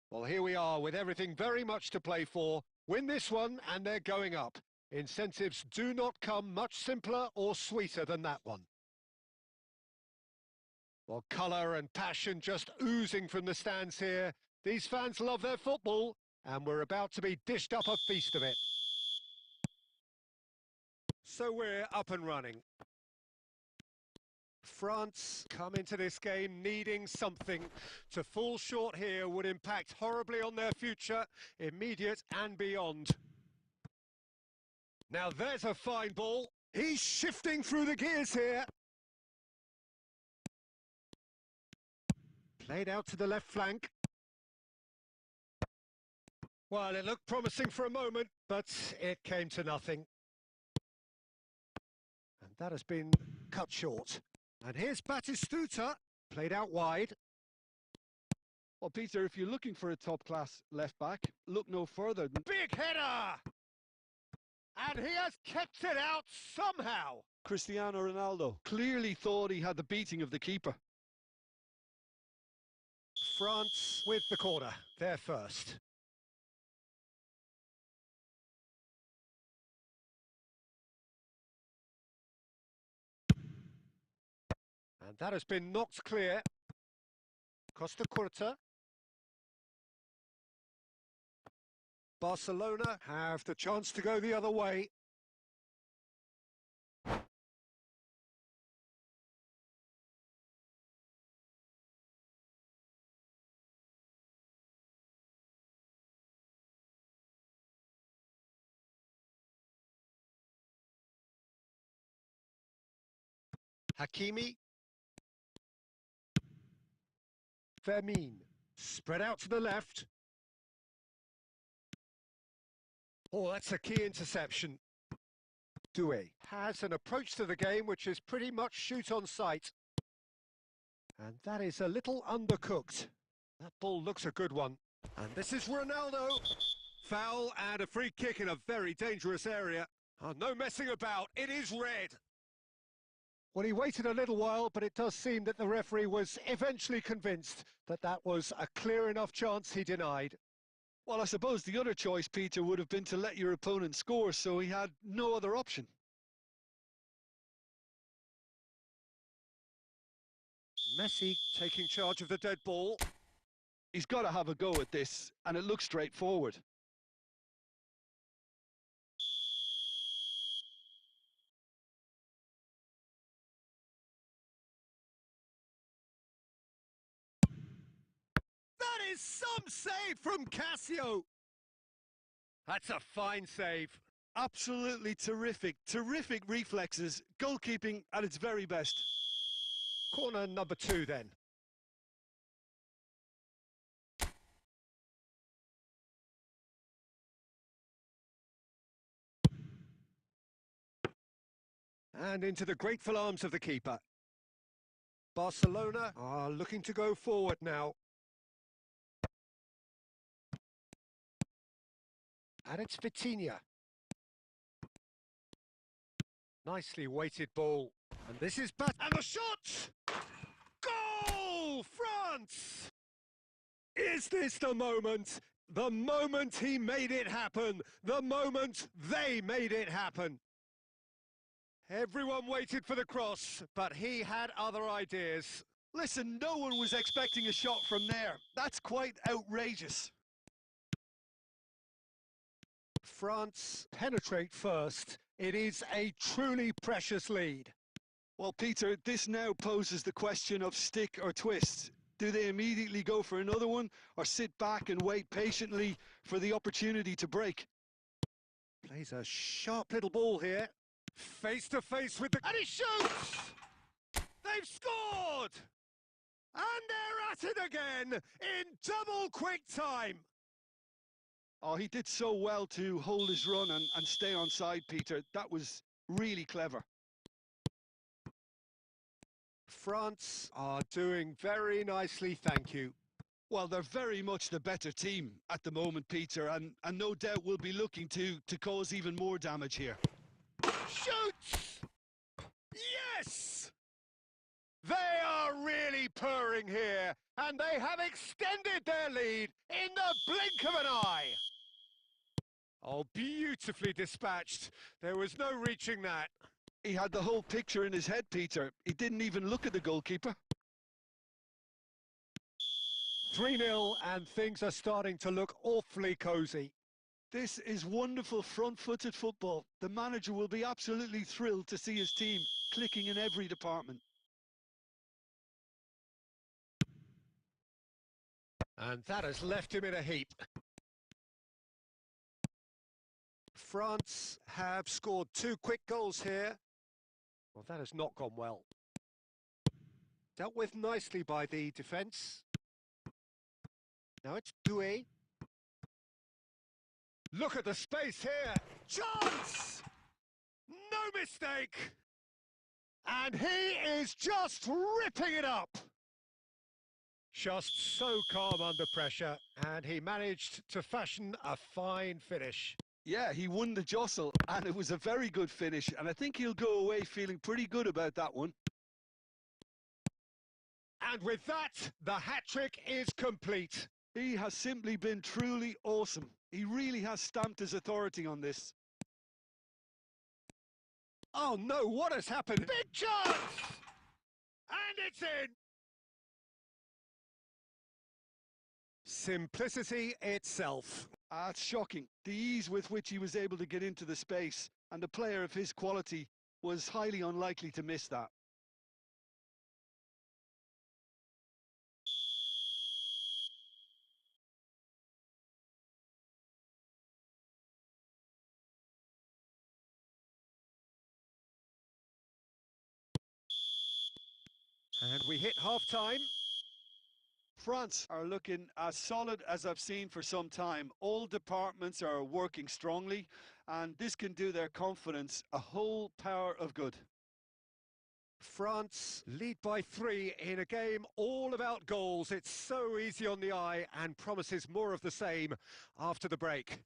Well, here we are with everything very much to play for. Win this one and they're going up. Incentives do not come much simpler or sweeter than that one. Well, colour and passion just oozing from the stands here. These fans love their football, and we're about to be dished up a feast of it. So we're up and running. France come into this game needing something. To fall short here would impact horribly on their future, immediate and beyond. Now there's a fine ball. He's shifting through the gears here. Played out to the left flank. Well, it looked promising for a moment, but it came to nothing. And that has been cut short. And here's Batistuta, played out wide. Well, Peter, if you're looking for a top-class left-back, look no further than... Big header! And he has kept it out somehow. Cristiano Ronaldo clearly thought he had the beating of the keeper. France with the corner, they're first. And that has been knocked clear. Costa Curta. Barcelona have the chance to go the other way. Hakimi. Fermin. Spread out to the left. Oh, that's a key interception. Doué has an approach to the game which is pretty much shoot on sight. And that is a little undercooked. That ball looks a good one. And this is Ronaldo. Foul and a free kick in a very dangerous area. Oh, no messing about, it is red. Well, he waited a little while, but it does seem that the referee was eventually convinced that that was a clear enough chance he denied. Well, I suppose the other choice, Peter, would have been to let your opponent score, so he had no other option. Messi taking charge of the dead ball. He's got to have a go at this, and it looks straightforward. That is some save from Cassio. That's a fine save. Absolutely terrific. Terrific reflexes. Goalkeeping at its very best. Corner number 2 then. And into the grateful arms of the keeper. Barcelona are looking to go forward now. And it's Vitinha. Nicely weighted ball. And this is and the shot! Goal! France! Is this the moment? The moment he made it happen. The moment they made it happen. Everyone waited for the cross, but he had other ideas. Listen, no one was expecting a shot from there. That's quite outrageous. France penetrate first. It is a truly precious lead. Well, Peter, this now poses the question of stick or twist. Do they immediately go for another one, or sit back and wait patiently for the opportunity to break? Plays a sharp little ball here. Face to face with the... And he shoots! They've scored! And they're at it again in double quick time. Oh, he did so well to hold his run and stay on side, Peter. That was really clever. France are doing very nicely, thank you. Well, they're very much the better team at the moment, Peter, and no doubt will be looking to cause even more damage here. Shoots! Yes! They are really purring here, and they have extended their lead in the blink of an eye. Oh, beautifully dispatched. There was no reaching that. He had the whole picture in his head, Peter. He didn't even look at the goalkeeper. 3-0, and things are starting to look awfully cosy. This is wonderful front-footed football. The manager will be absolutely thrilled to see his team clicking in every department. And that has left him in a heap. France have scored 2 quick goals here. Well, that has not gone well. Dealt with nicely by the defence. Now it's Doué. Look at the space here. Chance! No mistake! And he is just ripping it up. Just so calm under pressure, and he managed to fashion a fine finish. Yeah, he won the jostle, and it was a very good finish, and I think he'll go away feeling pretty good about that one. And with that, the hat-trick is complete. He has simply been truly awesome. He really has stamped his authority on this. Oh no, what has happened? Big chance! And it's in! Simplicity itself. It's shocking. The ease with which he was able to get into the space, and a player of his quality was highly unlikely to miss that. And we hit half-time. France are looking as solid as I've seen for some time. All departments are working strongly, and this can do their confidence a whole power of good. France lead by 3 in a game all about goals. It's so easy on the eye and promises more of the same after the break.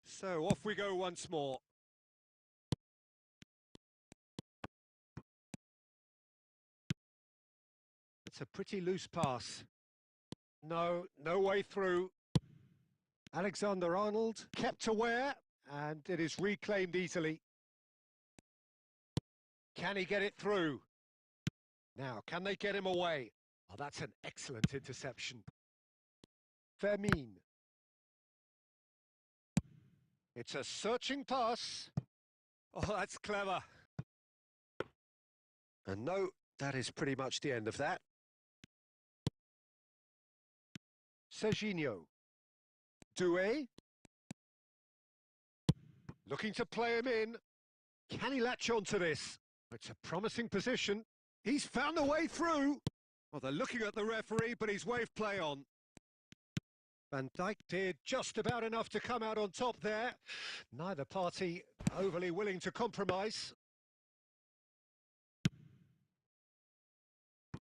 So off we go once more. It's a pretty loose pass. No way through. Alexander-Arnold kept aware, and it is reclaimed easily. Can he get it through? Now, can they get him away? Oh, that's an excellent interception. Vermin. It's a searching pass. Oh, that's clever. And no, that is pretty much the end of that. Serginho. Doué. Looking to play him in. Can he latch on to this? It's a promising position. He's found a way through. Well, they're looking at the referee, but he's waved play on. Van Dijk did just about enough to come out on top there. Neither party overly willing to compromise.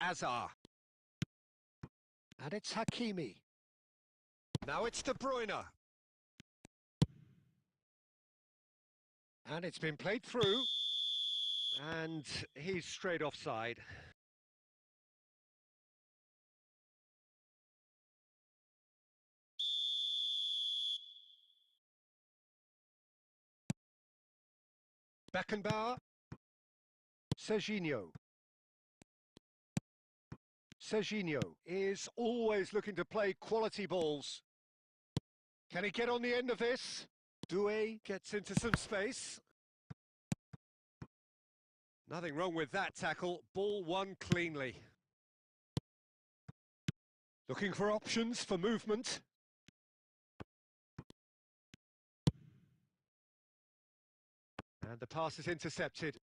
Azar. And it's Hakimi. Now it's De Bruyne. And it's been played through. And he's straight offside. Beckenbauer. Serginho. Serginho is always looking to play quality balls. Can he get on the end of this? Doué gets into some space. Nothing wrong with that tackle. Ball won cleanly. Looking for options for movement. And the pass is intercepted.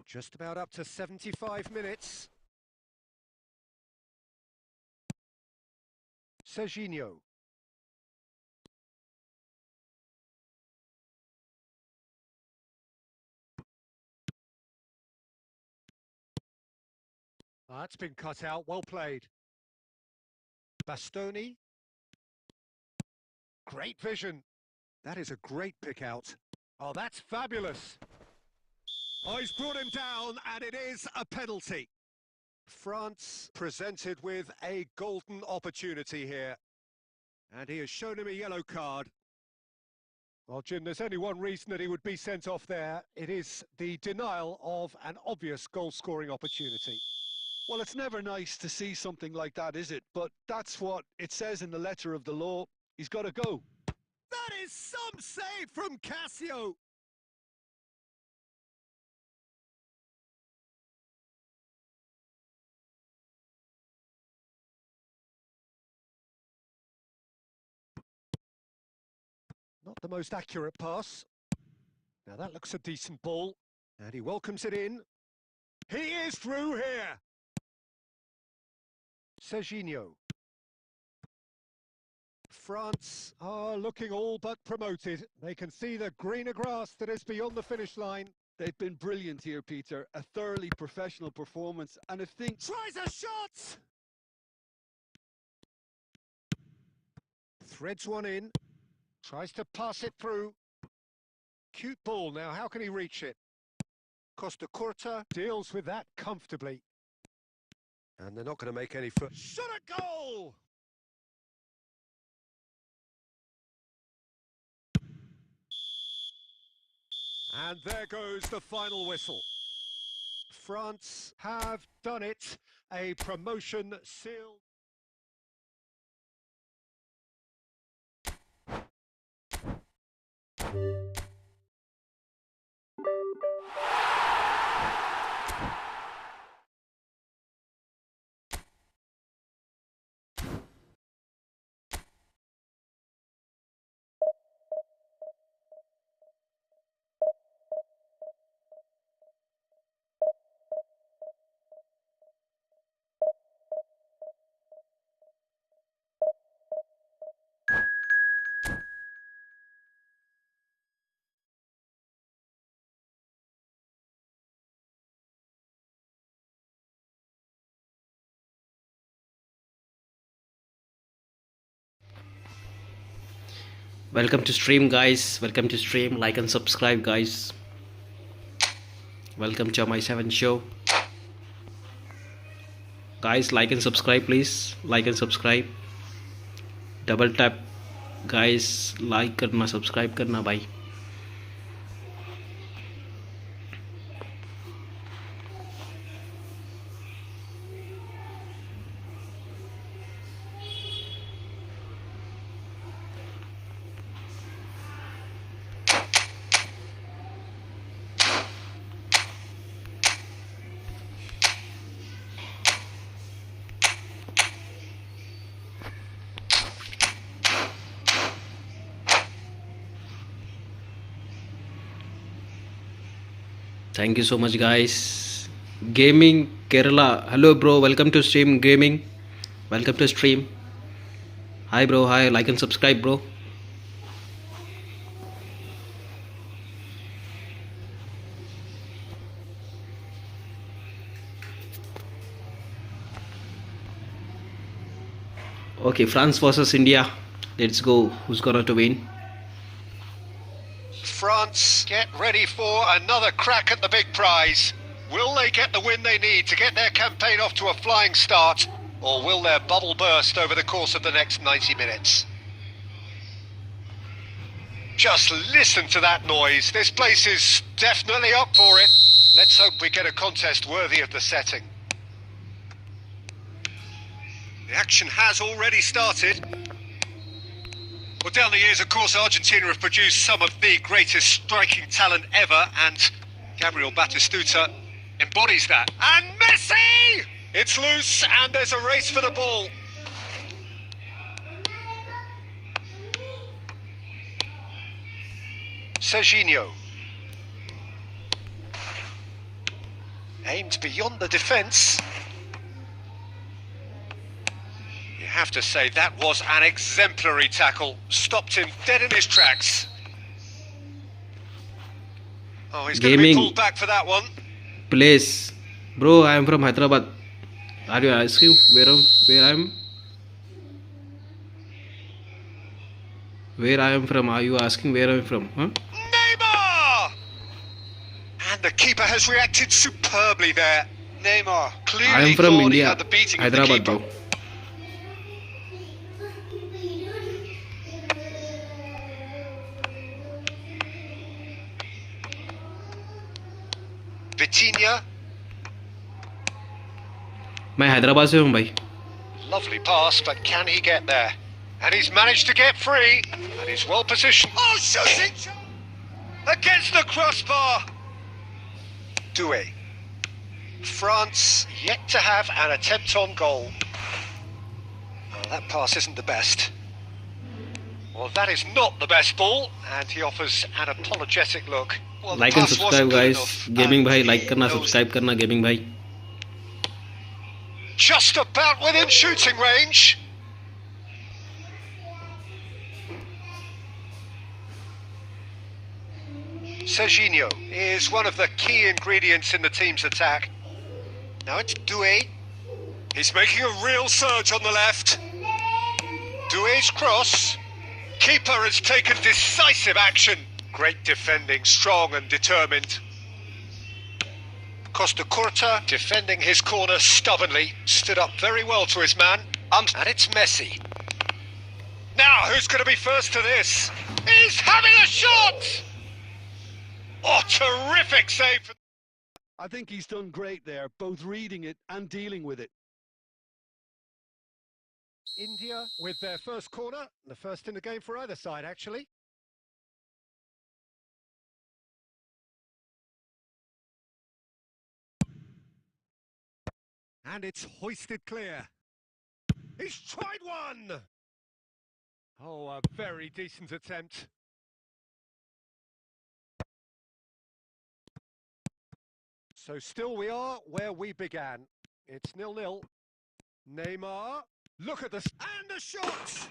just about up to 75 minutes. Serginho. That's been cut out, well played. Bastoni. Great vision. That is a great pick out. Oh, that's fabulous. Oh, he's brought him down, and it is a penalty. France presented with a golden opportunity here. And he has shown him a yellow card. Well, Jim, there's only one reason that he would be sent off there. It is the denial of an obvious goal-scoring opportunity. Well, it's never nice to see something like that, is it? But that's what it says in the letter of the law. He's got to go. That is some save from Cassio. Not the most accurate pass. Now that looks a decent ball. And he welcomes it in. He is through here. Serginho. France are looking all but promoted. They can see the greener grass that is beyond the finish line. They've been brilliant here, Peter. A thoroughly professional performance. And if things... Tries a shot! Threads one in. Tries to pass it through. Cute ball now. How can he reach it? Costa Curta deals with that comfortably. And they're not going to make any foot. Shot a goal! And there goes the final whistle. France have done it. A promotion sealed. Welcome to stream, guys. Welcome to stream. Like and subscribe, guys. Welcome to my 7 show, guys. Like and subscribe, please. Like and subscribe. Double tap, guys. Like करना, subscribe करना, bye. Thank you so much, guys. Gaming Kerala. Hello, bro. Welcome to stream. Gaming. Welcome to stream. Hi, bro. Hi. Like and subscribe, bro. Okay, France versus India. Let's go. Who's gonna to win? France get ready for another crack at the big prize. Will they get the win they need to get their campaign off to a flying start, or will their bubble burst over the course of the next 90 minutes? Just listen to that noise. This place is definitely up for it. Let's hope we get a contest worthy of the setting. The action has already started. Well, down the years, of course, Argentina have produced some of the greatest striking talent ever, and Gabriel Batistuta embodies that. And Messi! It's loose, and there's a race for the ball. Serginho. Aimed beyond the defence. You have to say that was an exemplary tackle. Stopped him dead in his tracks. Oh, he's going to be Gaming pulled back for that one. place. Bro, I am from Hyderabad. Are you asking where I'm where I am from? Are you asking where I'm from? Huh? Neymar! And the keeper has reacted superbly there. Neymar I clearly am from thought he India, had the beating of the Hyderabad, keeper. bro. Vitinha, मैं हैदराबाद से हूँ भाई. lovely pass, but can he get there? And he's managed to get free, and he's well positioned. Oh, shooting! Against the crossbar! Doué. France yet to have an attempt on goal. Oh, that pass isn't the best. Well, that is not the best ball, and he offers an apologetic look. Well, the Like and pass wasn't subscribe good guys. enough, Gaming and भाई he like करना, knows subscribe करना gaming भाई. just about within shooting range. Serginho is one of the key ingredients in the team's attack. Now it's Doué. He's making a real surge on the left. Doué's cross. Keeper has taken decisive action. Great defending, strong and determined. Costa Curta defending his corner stubbornly, stood up very well to his man. And it's Messi. Now, who's going to be first to this? He's having a shot! Oh, terrific save! I think he's done great there, both reading it and dealing with it. India with their first corner, the first in the game for either side, actually. And it's hoisted clear. He's tried one! Oh, a very decent attempt. So still we are where we began. It's 0-0. Neymar, look at this, and the shot!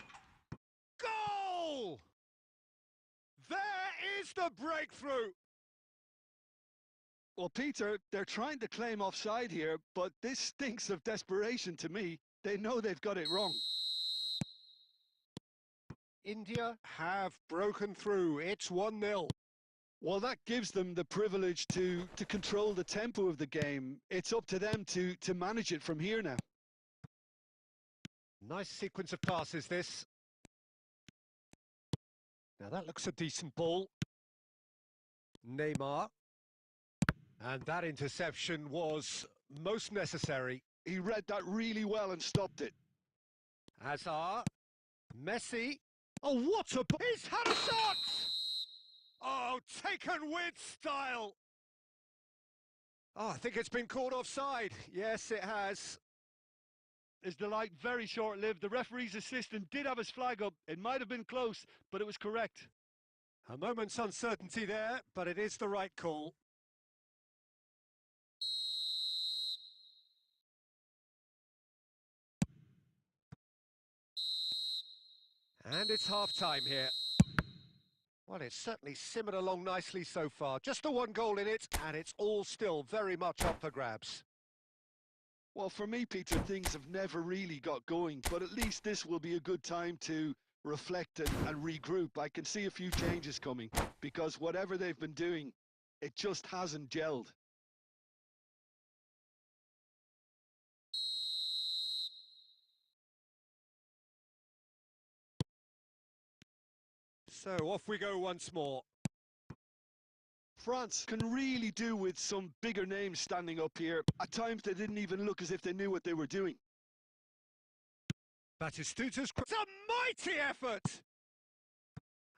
Goal! There is the breakthrough! Well, Peter, they're trying to claim offside here, but this stinks of desperation to me. They know they've got it wrong. India have broken through. It's 1-0. Well, that gives them the privilege to control the tempo of the game. It's up to them to manage it from here now. Nice sequence of passes, this. Now that looks a decent ball. Neymar. And that interception was most necessary. He read that really well and stopped it. Hazard. Messi. Oh, what a... He's had a shot! Oh, taken with style. Oh, I think it's been called offside. Yes, it has. His delight very short-lived. The referee's assistant did have his flag up. It might have been close, but it was correct. A moment's uncertainty there, but it is the right call. And it's half-time here. Well, it's certainly simmered along nicely so far. Just the one goal in it, and it's all still very much up for grabs. Well, for me, Peter, things have never really got going, but at least this will be a good time to reflect and regroup. I can see a few changes coming, because whatever they've been doing, it just hasn't gelled. So off we go once more. France can really do with some bigger names standing up here. At times they didn't even look as if they knew what they were doing. Batistuta's... It's a mighty effort!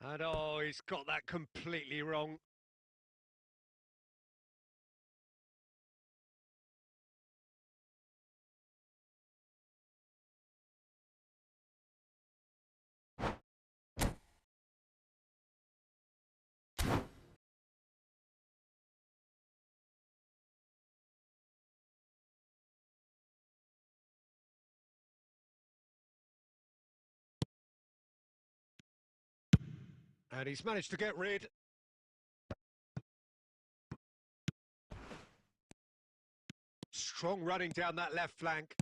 And oh, he's got that completely wrong. And he's managed to get rid. Strong running down that left flank.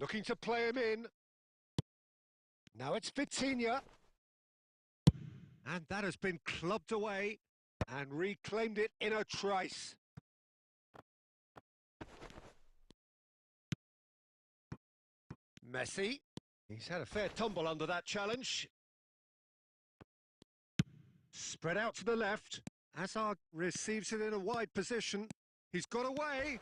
Looking to play him in. Now it's Vitinha. And that has been clubbed away and reclaimed it in a trice. Messi. He's had a fair tumble under that challenge. Spread out to the left. Hazard receives it in a wide position. He's got away.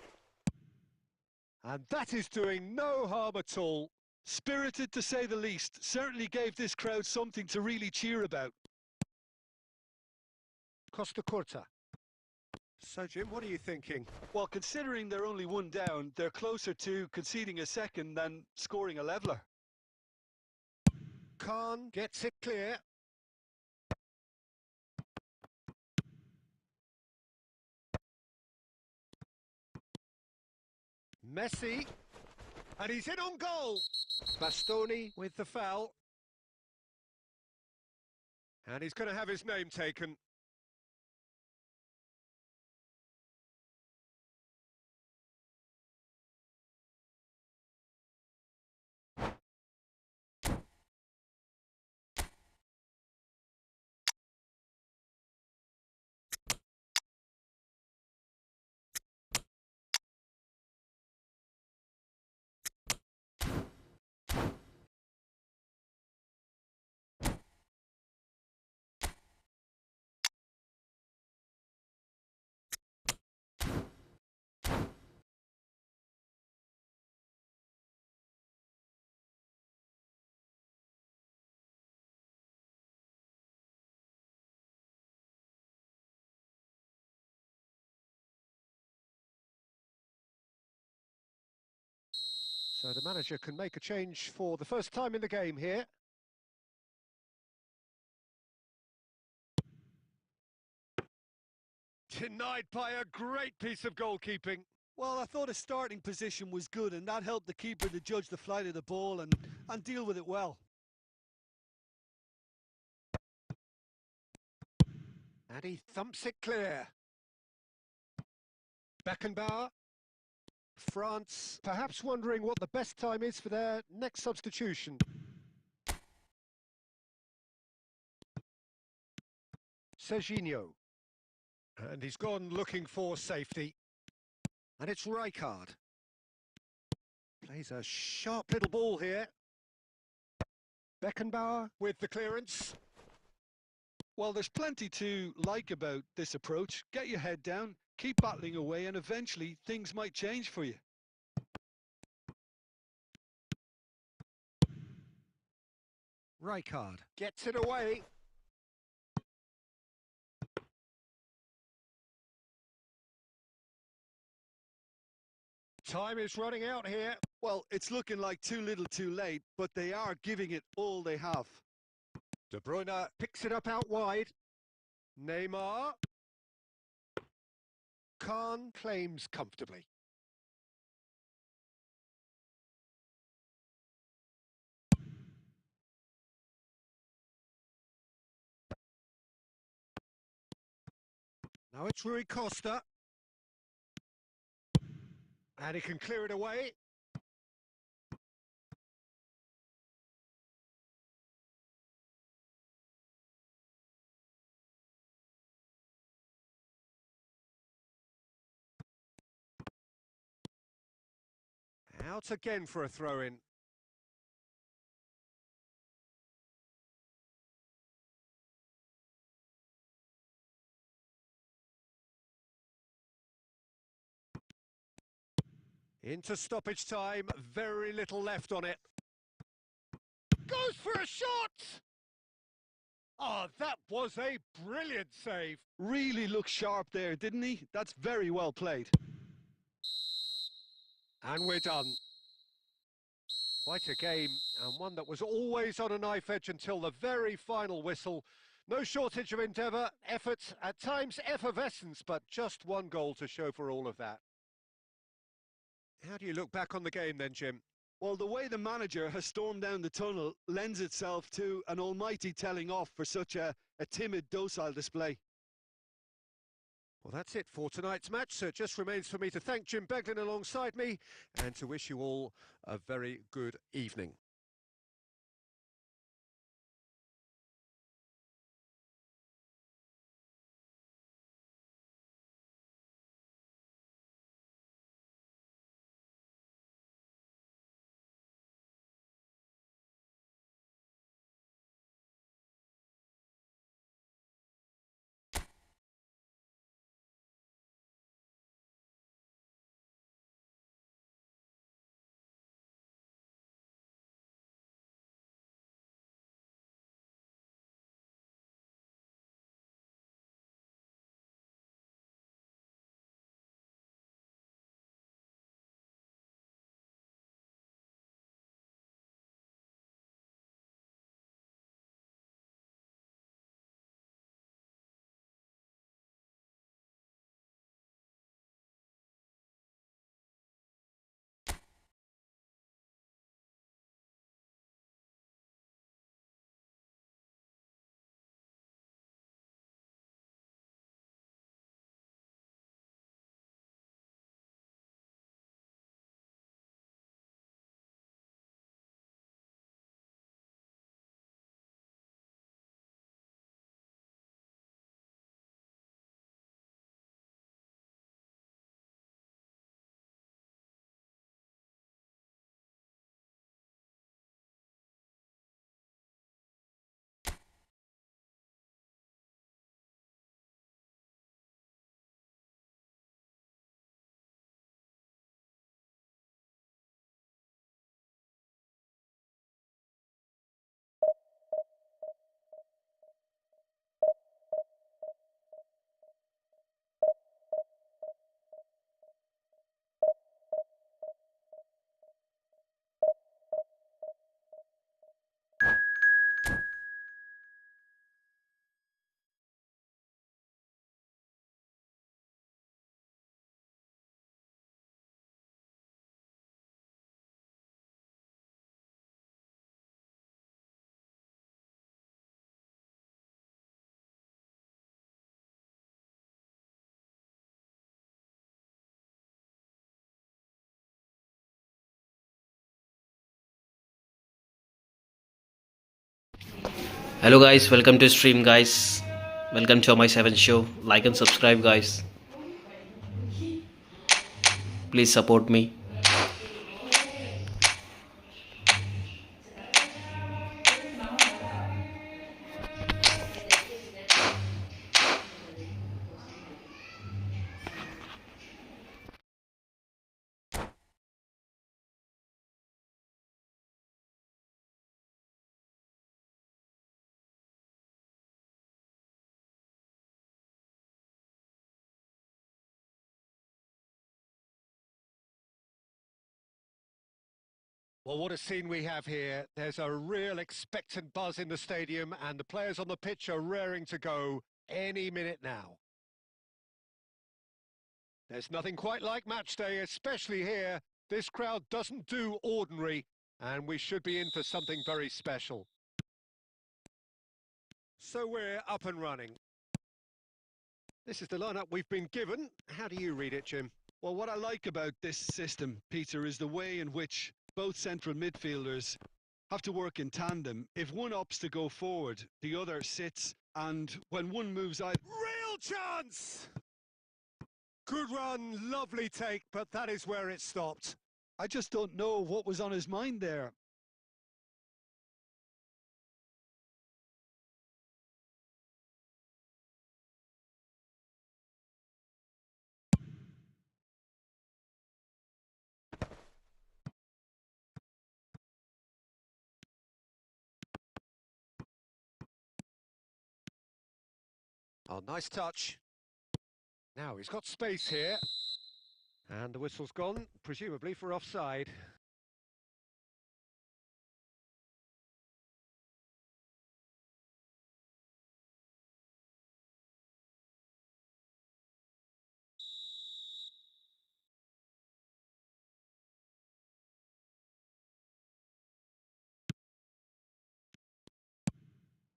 And that is doing no harm at all. Spirited to say the least. Certainly gave this crowd something to really cheer about. Costa Curta. So, Jim, what are you thinking? Well, considering they're only one down, they're closer to conceding a second than scoring a leveller. Khan gets it clear. Messi. And he's in on goal. Bastoni with the foul. And he's going to have his name taken. So the manager can make a change for the first time in the game here. Denied by a great piece of goalkeeping. Well, I thought his starting position was good, and that helped the keeper to judge the flight of the ball and deal with it well. And he thumps it clear. Beckenbauer. France perhaps wondering what the best time is for their next substitution. Serginho. And he's gone looking for safety. And it's Rijkaard. Plays a sharp little ball here. Beckenbauer with the clearance. Well, there's plenty to like about this approach. Get your head down, keep battling away, and eventually things might change for you. Rijkaard gets it away. Time is running out here. Well, it's looking like too little too late, but they are giving it all they have. De Bruyne picks it up out wide. Neymar. Khan claims comfortably. Now it's Rui Costa. And he can clear it away. Out again for a throw-in. Into stoppage time, very little left on it. Goes for a shot! Oh, that was a brilliant save. Really looked sharp there, didn't he? That's very well played. And we're done. Quite a game, and one that was always on a knife edge until the very final whistle. No shortage of endeavour, effort, at times effervescence, but just one goal to show for all of that. How do you look back on the game then, Jim? Well, the way the manager has stormed down the tunnel lends itself to an almighty telling off for such a timid, docile display. Well, that's it for tonight's match, so it just remains for me to thank Jim Beglin alongside me and to wish you all a very good evening. Hello guys, welcome to stream guys. Welcome to my 7th show. Like and subscribe guys. Please support me. Well, what a scene we have here. There's a real expectant buzz in the stadium and the players on the pitch are raring to go any minute now. There's nothing quite like match day, especially here. This crowd doesn't do ordinary, and we should be in for something very special. So we're up and running. This is the lineup we've been given. How do you read it, Jim? Well, what I like about this system, Peter, is the way in which both central midfielders have to work in tandem. If one opts to go forward, the other sits, and when one moves out... Real chance! Good run, lovely take, but that is where it stopped. I just don't know what was on his mind there. Oh, nice touch. Now he's got space here. And the whistle's gone, presumably for offside.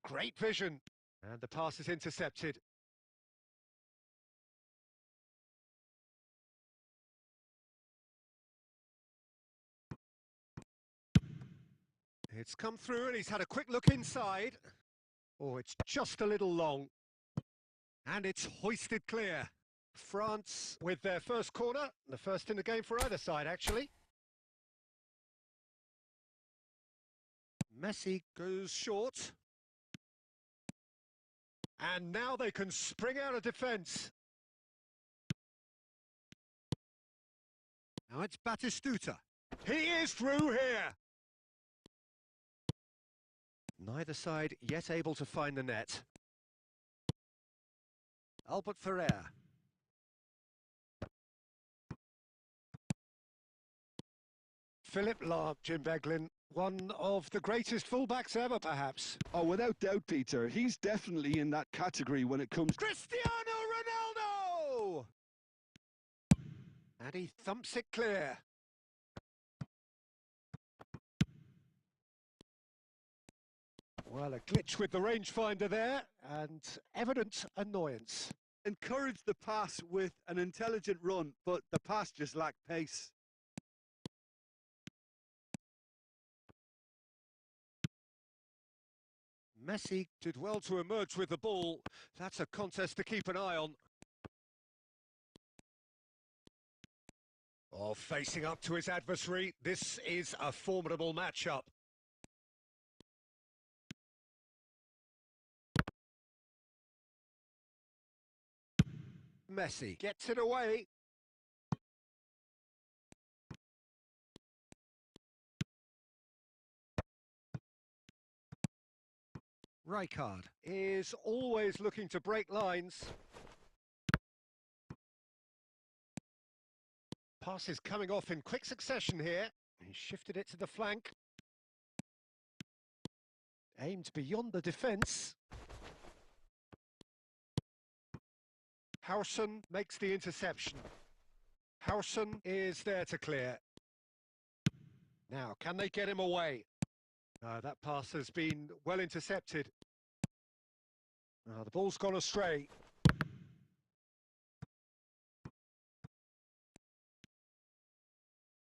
Great vision. And the pass is intercepted. It's come through and he's had a quick look inside. Oh, it's just a little long. And it's hoisted clear. France with their first corner. The first in the game for either side, actually. Messi goes short. And now they can spring out of defence. Now it's Batistuta. He is through here. Neither side yet able to find the net. Albert Ferrer. Philip Lahm, Jim Beglin, one of the greatest fullbacks ever, perhaps. Oh, without doubt, Peter. He's definitely in that category when it comes... Cristiano Ronaldo! And he thumps it clear. Well, a glitch with the rangefinder there, and evident annoyance. Encouraged the pass with an intelligent run, but the pass just lacked pace. Messi did well to emerge with the ball. That's a contest to keep an eye on. Oh, facing up to his adversary, this is a formidable matchup. Messi gets it away. Rijkaard is always looking to break lines. Pass is coming off in quick succession here. He shifted it to the flank. Aimed beyond the defence. Howson makes the interception. Howson is there to clear. Now, can they get him away? That pass has been well intercepted. The ball's gone astray.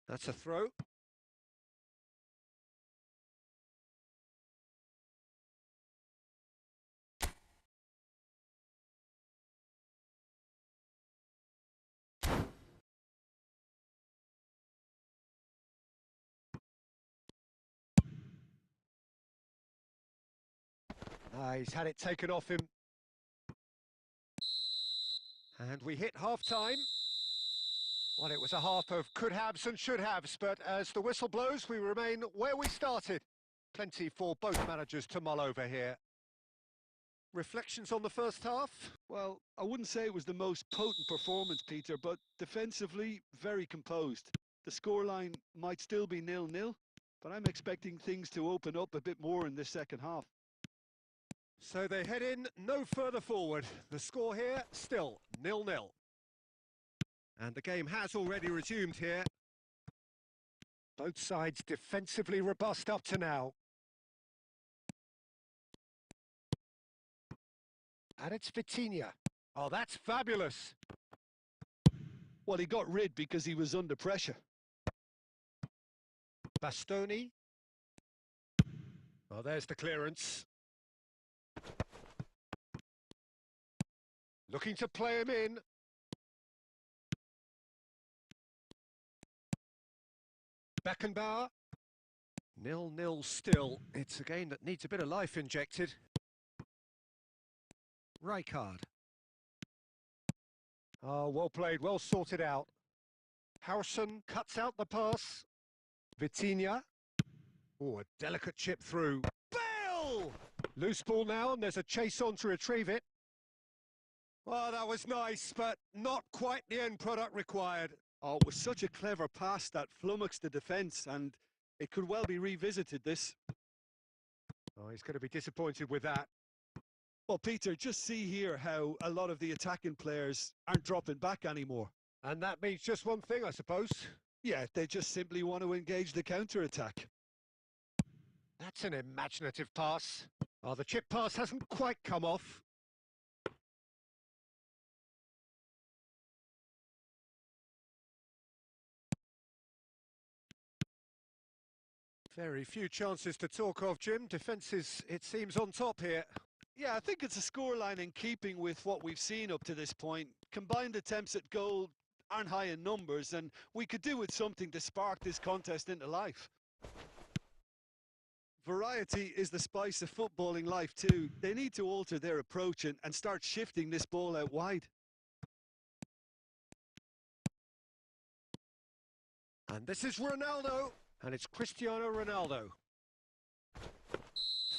That's a throw. He's had it taken off him. And we hit half-time. Well, it was a half of could-haves and should-haves, but as the whistle blows, we remain where we started. Plenty for both managers to mull over here. Reflections on the first half? Well, I wouldn't say it was the most potent performance, Peter, but defensively, very composed. The scoreline might still be 0-0, but I'm expecting things to open up a bit more in this second half. So they head in no further forward. The score here, still 0-0. And the game has already resumed here. Both sides defensively robust up to now. And it's Vitinha. Oh, that's fabulous. Well, he got rid because he was under pressure. Bastoni. Oh, there's the clearance. Looking to play him in. Beckenbauer. 0-0 still. It's a game that needs a bit of life injected. Rijkaard. Oh, well played, well sorted out. Howson cuts out the pass. Vitinha. Oh, a delicate chip through. Bale! Loose ball now, and there's a chase on to retrieve it. Well, that was nice, but not quite the end product required. Oh, it was such a clever pass that flummoxed the defence, and it could well be revisited, this. Oh, he's going to be disappointed with that. Well, Peter, just see here how a lot of the attacking players aren't dropping back anymore. And that means just one thing, I suppose. Yeah, they just simply want to engage the counter-attack. That's an imaginative pass. Oh, the chip pass hasn't quite come off. Very few chances to talk of, Jim. Defence is, it seems, on top here. Yeah, I think it's a scoreline in keeping with what we've seen up to this point. Combined attempts at goal aren't high in numbers, and we could do with something to spark this contest into life. Variety is the spice of footballing life too. They need to alter their approach and start shifting this ball out wide. And this is Ronaldo, and it's Cristiano Ronaldo.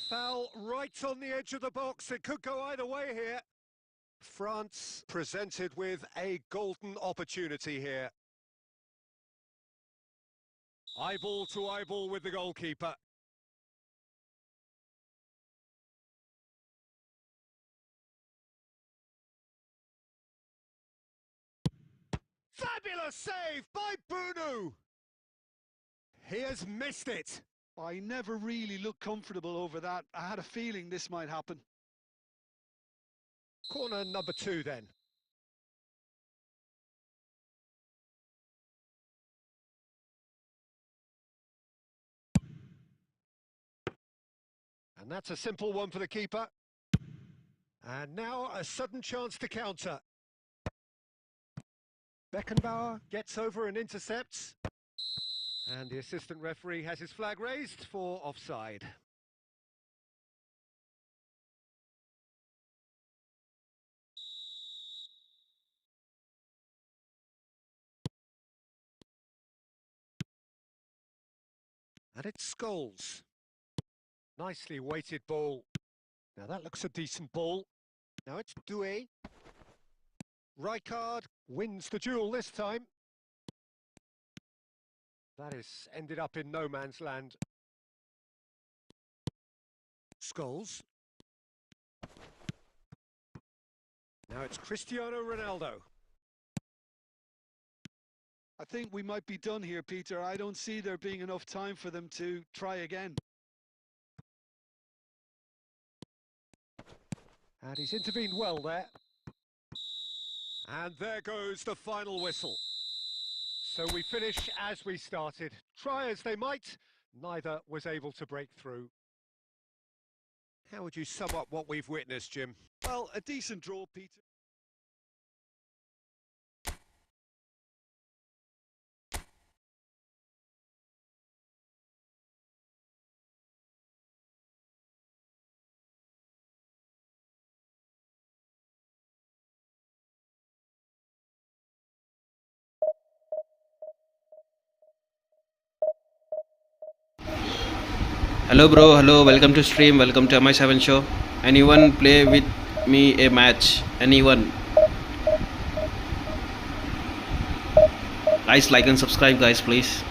Foul right on the edge of the box. It could go either way here. France presented with a golden opportunity here. Eyeball to eyeball with the goalkeeper. Fabulous save by Bunu! He has missed it. I never really looked comfortable over that. I had a feeling this might happen. Corner number 2 then. And that's a simple one for the keeper. And now a sudden chance to counter. Beckenbauer gets over and intercepts. And the assistant referee has his flag raised for offside. And it's Scholes. Nicely weighted ball. Now that looks a decent ball. Now it's Doué. Rijkaard wins the duel this time. That has ended up in no man's land. Scholes. Now it's Cristiano Ronaldo. I think we might be done here, Peter. I don't see there being enough time for them to try again. And he's intervened well there. And there goes the final whistle. So we finish as we started. Try as they might, neither was able to break through. How would you sum up what we've witnessed, Jim? Well, a decent draw, Peter. Hello bro, hello, welcome to stream, welcome to MI7 show. Anyone play with me a match? Anyone? Guys, like and subscribe guys, please.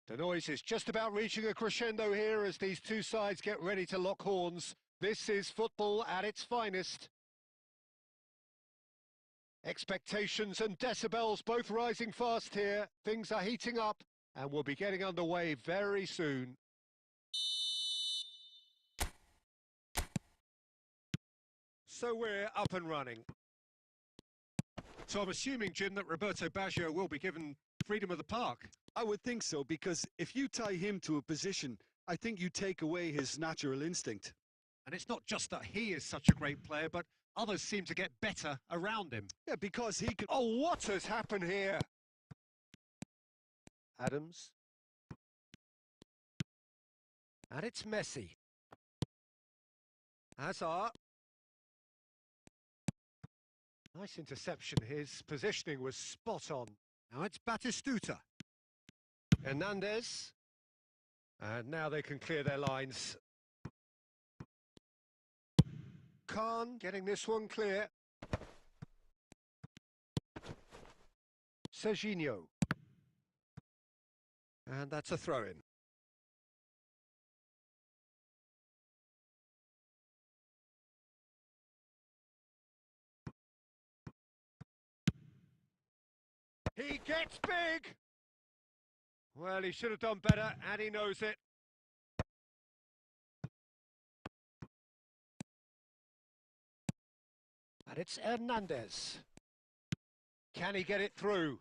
The noise is just about reaching a crescendo here as these two sides get ready to lock horns. This is football at its finest. Expectations and decibels both rising fast here. Things are heating up and we'll be getting underway very soon. So we're up and running. So I'm assuming, Jim, that Roberto Baggio will be given freedom of the park. I would think so, because if you tie him to a position, I think you take away his natural instinct. And it's not just that he is such a great player, but others seem to get better around him. Yeah, because he can... Oh, what has happened here? Adams. And it's Messi. Hazard. Nice interception. His positioning was spot on. Now it's Batistuta. Hernandez. And now they can clear their lines. Khan getting this one clear. Serginho. And that's a throw-in. He gets big! Well, he should have done better, and he knows it. And it's Hernandez. Can he get it through?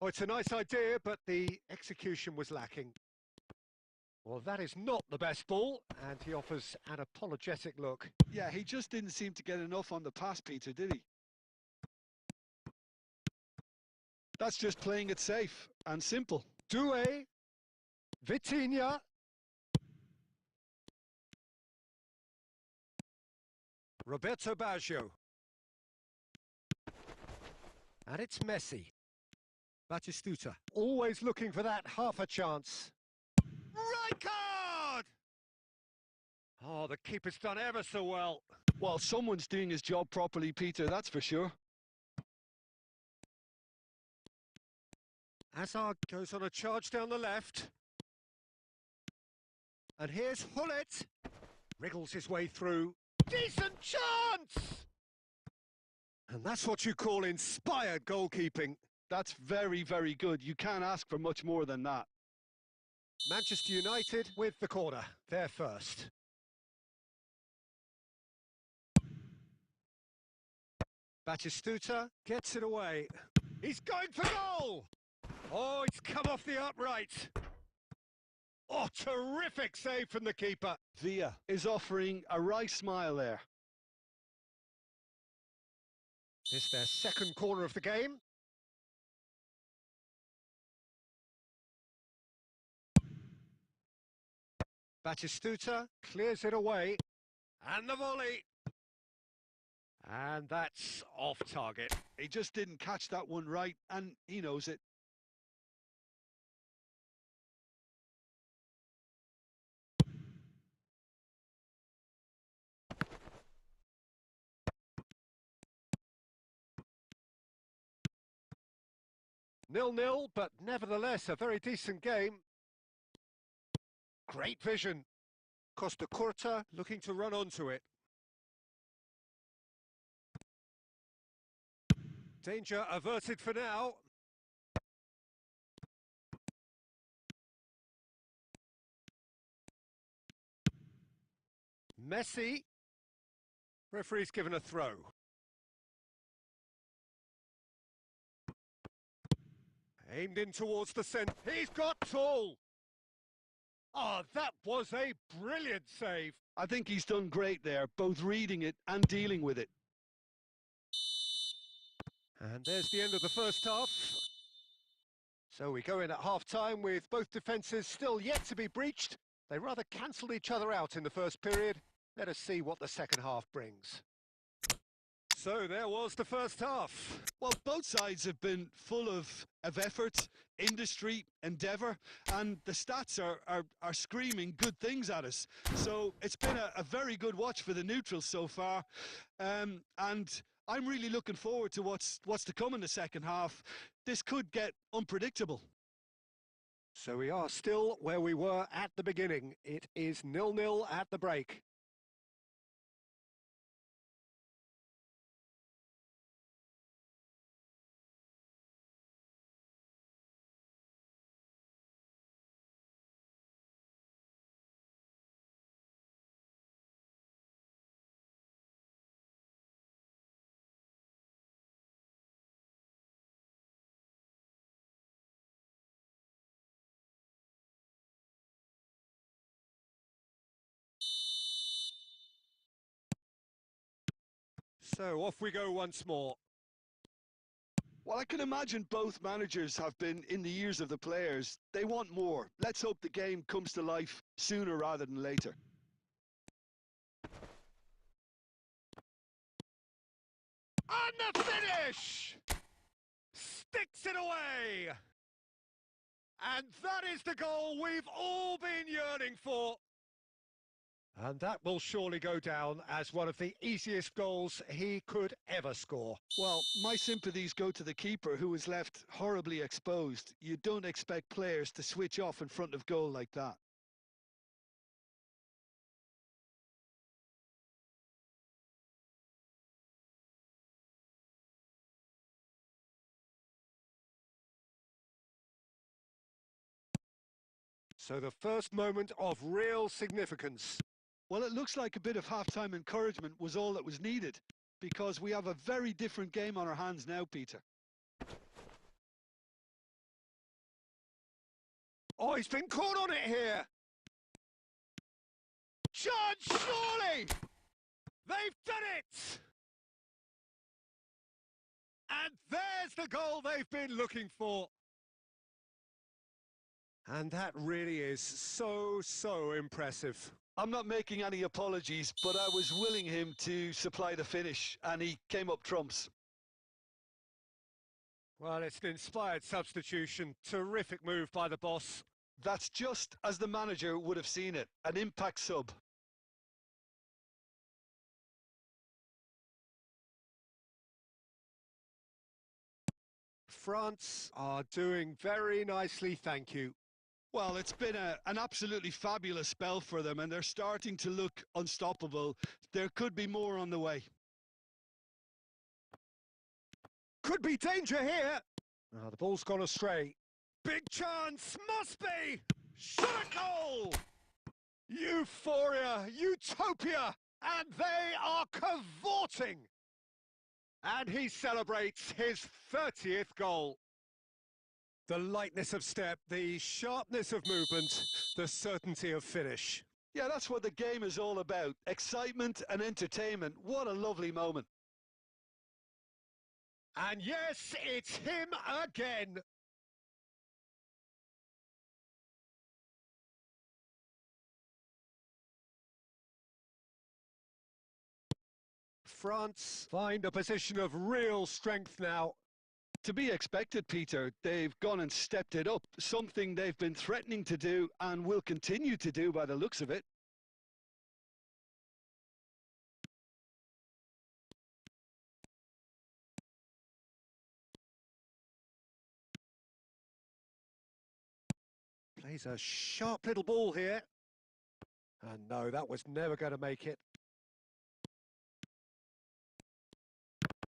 Oh, it's a nice idea, but the execution was lacking. Well, that is not the best ball, and he offers an apologetic look. Yeah, he just didn't seem to get enough on the pass, Peter, did he? That's just playing it safe and simple. Doué. Vitinha. Roberto Baggio. And it's Messi. Batistuta. Always looking for that half a chance. Right card! Oh, the keeper's done ever so well. Well, someone's doing his job properly, Peter, that's for sure. Hazard goes on a charge down the left. And here's Hullet. Wriggles his way through. Decent chance! And that's what you call inspired goalkeeping. That's very, very good. You can't ask for much more than that. Manchester United with the corner. They're first. Batistuta gets it away. He's going for goal! Oh, it's come off the upright. Oh, terrific save from the keeper. Villa is offering a right smile there. It's their second corner of the game. Batistuta clears it away. And the volley. And that's off target. He just didn't catch that one right, and he knows it. Nil-nil, but nevertheless a very decent game. Great vision. Costa Curta looking to run onto it. Danger averted for now. Messi. Referee's given a throw. Aimed in towards the centre. He's got tall. Oh, that was a brilliant save. I think he's done great there, both reading it and dealing with it. And there's the end of the first half. So we go in at half-time with both defences still yet to be breached. They rather cancelled each other out in the first period. Let us see what the second half brings. So there was the first half. Well, both sides have been full of effort, industry, endeavour, and the stats are screaming good things at us. So it's been a very good watch for the neutrals so far, and I'm really looking forward to what's to come in the second half. This could get unpredictable. So we are still where we were at the beginning. It is 0-0 at the break. So off we go once more. Well, I can imagine both managers have been in the ears of the players. They want more. Let's hope the game comes to life sooner rather than later. And the finish! Sticks it away! And that is the goal we've all been yearning for. And that will surely go down as one of the easiest goals he could ever score. Well, my sympathies go to the keeper, who was left horribly exposed. You don't expect players to switch off in front of goal like that. So the first moment of real significance. Well, it looks like a bit of half-time encouragement was all that was needed, because we have a very different game on our hands now, Peter. Oh, he's been caught on it here! Chance, surely! They've done it! And there's the goal they've been looking for. And that really is so impressive. I'm not making any apologies, but I was willing him to supply the finish, and he came up trumps. Well, it's an inspired substitution. Terrific move by the boss. That's just as the manager would have seen it, an impact sub. France are doing very nicely, thank you. Well, it's been an absolutely fabulous spell for them, and they're starting to look unstoppable. There could be more on the way. Could be danger here. Oh, the ball's gone astray. Big chance, must be! Shot a goal! Euphoria, utopia, and they are cavorting! And he celebrates his 30th goal. The lightness of step, the sharpness of movement, the certainty of finish. Yeah, that's what the game is all about. Excitement and entertainment. What a lovely moment. And yes, it's him again. France find a position of real strength now. To be expected, Peter. They've gone and stepped it up, something they've been threatening to do and will continue to do by the looks of it. Plays a sharp little ball here. And no, that was never going to make it.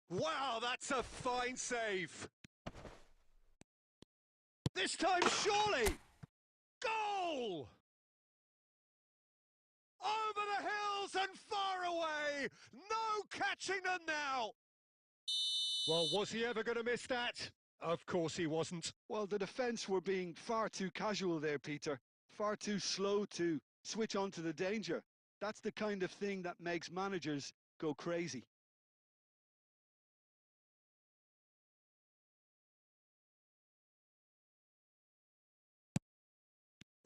Wow, that's a fine save. This time, surely! Goal! Over the hills and far away! No catching them now! Well, was he ever going to miss that? Of course he wasn't. Well, the defence were being far too casual there, Peter. Far too slow to switch on to the danger. That's the kind of thing that makes managers go crazy.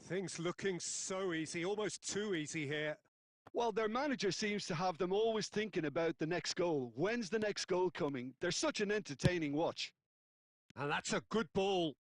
Things looking so easy, almost too easy here. Well, their manager seems to have them always thinking about the next goal. When's the next goal coming? They're such an entertaining watch. And that's a good ball.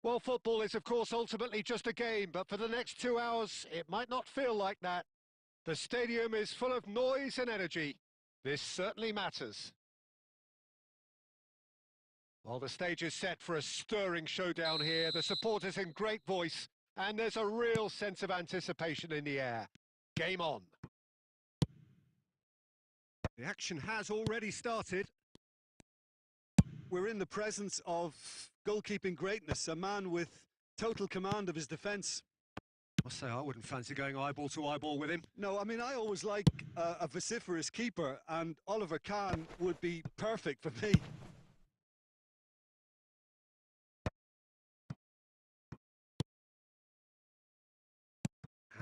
Well, football is, of course, ultimately just a game, but for the next 2 hours, it might not feel like that. The stadium is full of noise and energy. This certainly matters. Well, the stage is set for a stirring showdown here. The supporters in great voice, and there's a real sense of anticipation in the air. Game on. The action has already started. We're in the presence of goalkeeping greatness, a man with total command of his defence. I say I wouldn't fancy going eyeball to eyeball with him. No, I mean, I always like a vociferous keeper, and Oliver Kahn would be perfect for me.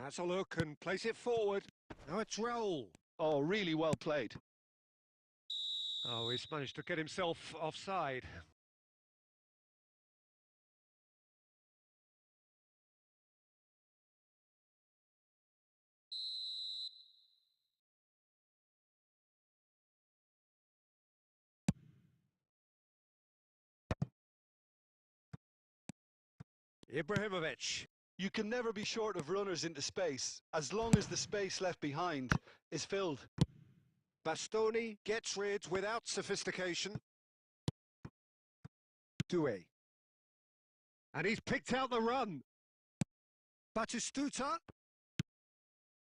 Has a look and plays it forward. Now it's Raul. Oh, really well played. Oh, he's managed to get himself offside. Ibrahimovic. You can never be short of runners into space, as long as the space left behind is filled. Bastoni gets rid without sophistication. Doué. And he's picked out the run. Batistuta.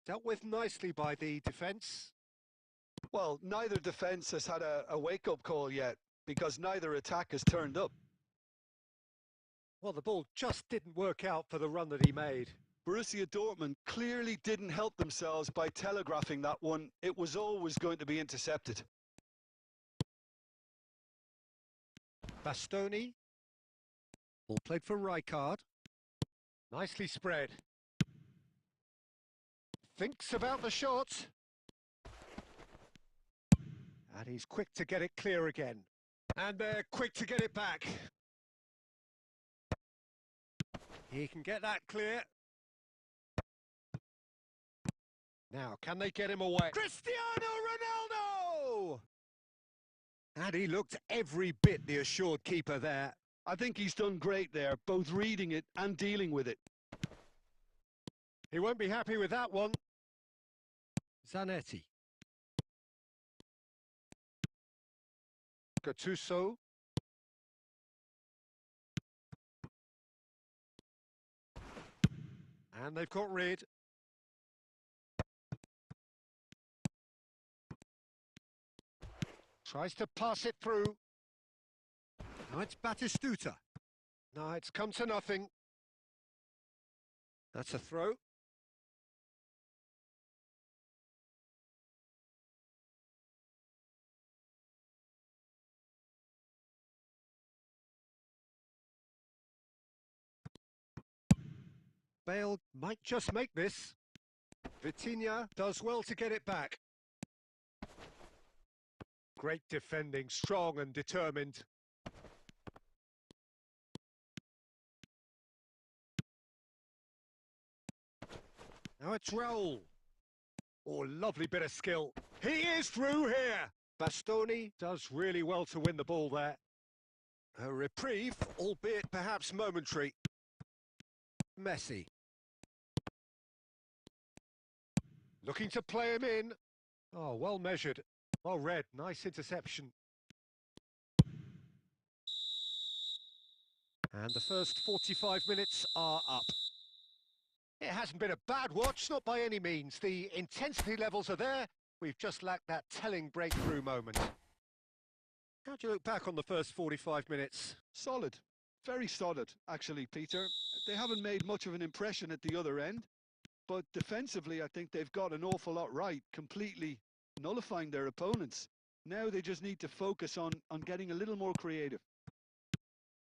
Dealt with nicely by the defence. Well, neither defence has had a wake-up call yet, because neither attack has turned up. Well, the ball just didn't work out for the run that he made. Borussia Dortmund clearly didn't help themselves by telegraphing that one. It was always going to be intercepted. Bastoni. Ball played for Rijkaard. Nicely spread. Thinks about the shot. And he's quick to get it clear again. And they're quick to get it back. He can get that clear. Now, can they get him away? Cristiano Ronaldo! And he looked every bit the assured keeper there. I think he's done great there, both reading it and dealing with it. He won't be happy with that one. Zanetti. Gattuso. And they've got rid. Tries to pass it through. Now it's Batistuta. No, it's come to nothing. That's a throw. Bale might just make this. Vitinha does well to get it back. Great defending, strong and determined. Now it's Raul. Oh, lovely bit of skill. He is through here. Bastoni does really well to win the ball there. A reprieve, albeit perhaps momentary. Messi. Looking to play him in. Oh, well measured. Well read. Nice interception. And the first 45 minutes are up. It hasn't been a bad watch, not by any means. The intensity levels are there. We've just lacked that telling breakthrough moment. How do you look back on the first 45 minutes? Solid. Very solid, actually, Peter. They haven't made much of an impression at the other end, but defensively, I think they've got an awful lot right, completely nullifying their opponents. Now they just need to focus on getting a little more creative.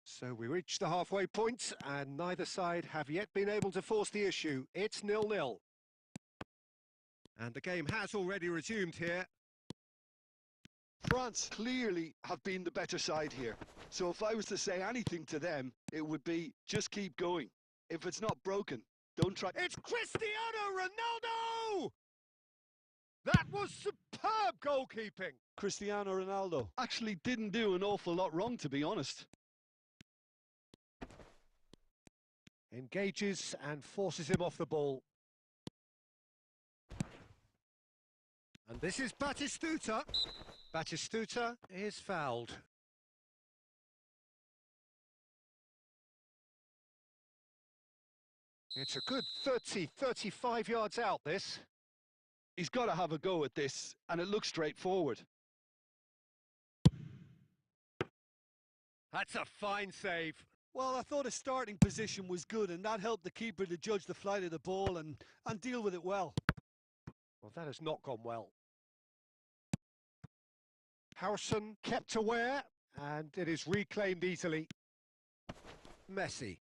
So we reach the halfway point, and neither side have yet been able to force the issue. It's 0-0. And the game has already resumed here. France clearly have been the better side here. So if I was to say anything to them, it would be just keep going. If it's not broken, don't try. It's Cristiano Ronaldo! That was superb goalkeeping. Cristiano Ronaldo. Actually didn't do an awful lot wrong, to be honest. Engages and forces him off the ball. And this is Batistuta. Batistuta is fouled. It's a good 35 yards out, this. He's got to have a go at this, and it looks straightforward. That's a fine save. Well, I thought his starting position was good, and that helped the keeper to judge the flight of the ball and deal with it well. Well, that has not gone well. Harrison kept aware, and it is reclaimed easily. Messi.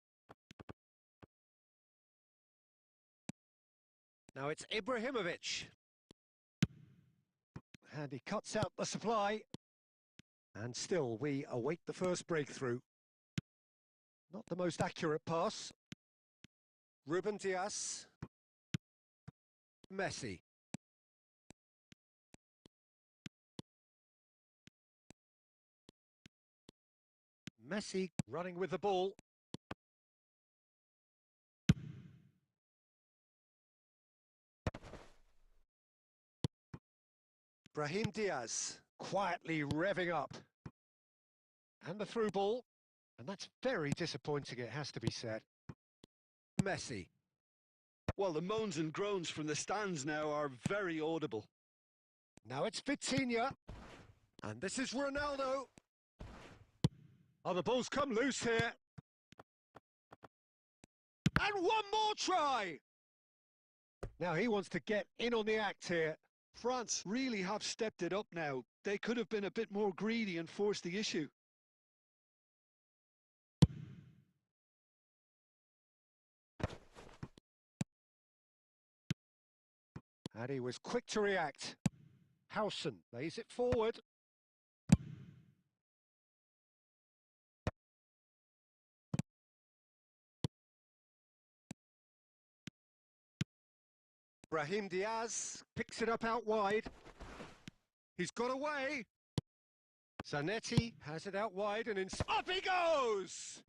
Now it's Ibrahimovic. And he cuts out the supply. And still, we await the first breakthrough. Not the most accurate pass. Ruben Dias. Messi. Messi running with the ball. Brahim Diaz quietly revving up. And the through ball. And that's very disappointing, it has to be said. Messi. Well, the moans and groans from the stands now are very audible. Now it's Vitinha. And this is Ronaldo. Oh, the ball's come loose here. And one more try! Now he wants to get in on the act here. France really have stepped it up now. They could have been a bit more greedy and forced the issue. And he was quick to react. Howson lays it forward. Brahim Diaz picks it up out wide. He's got away. Zanetti has it out wide and up he goes!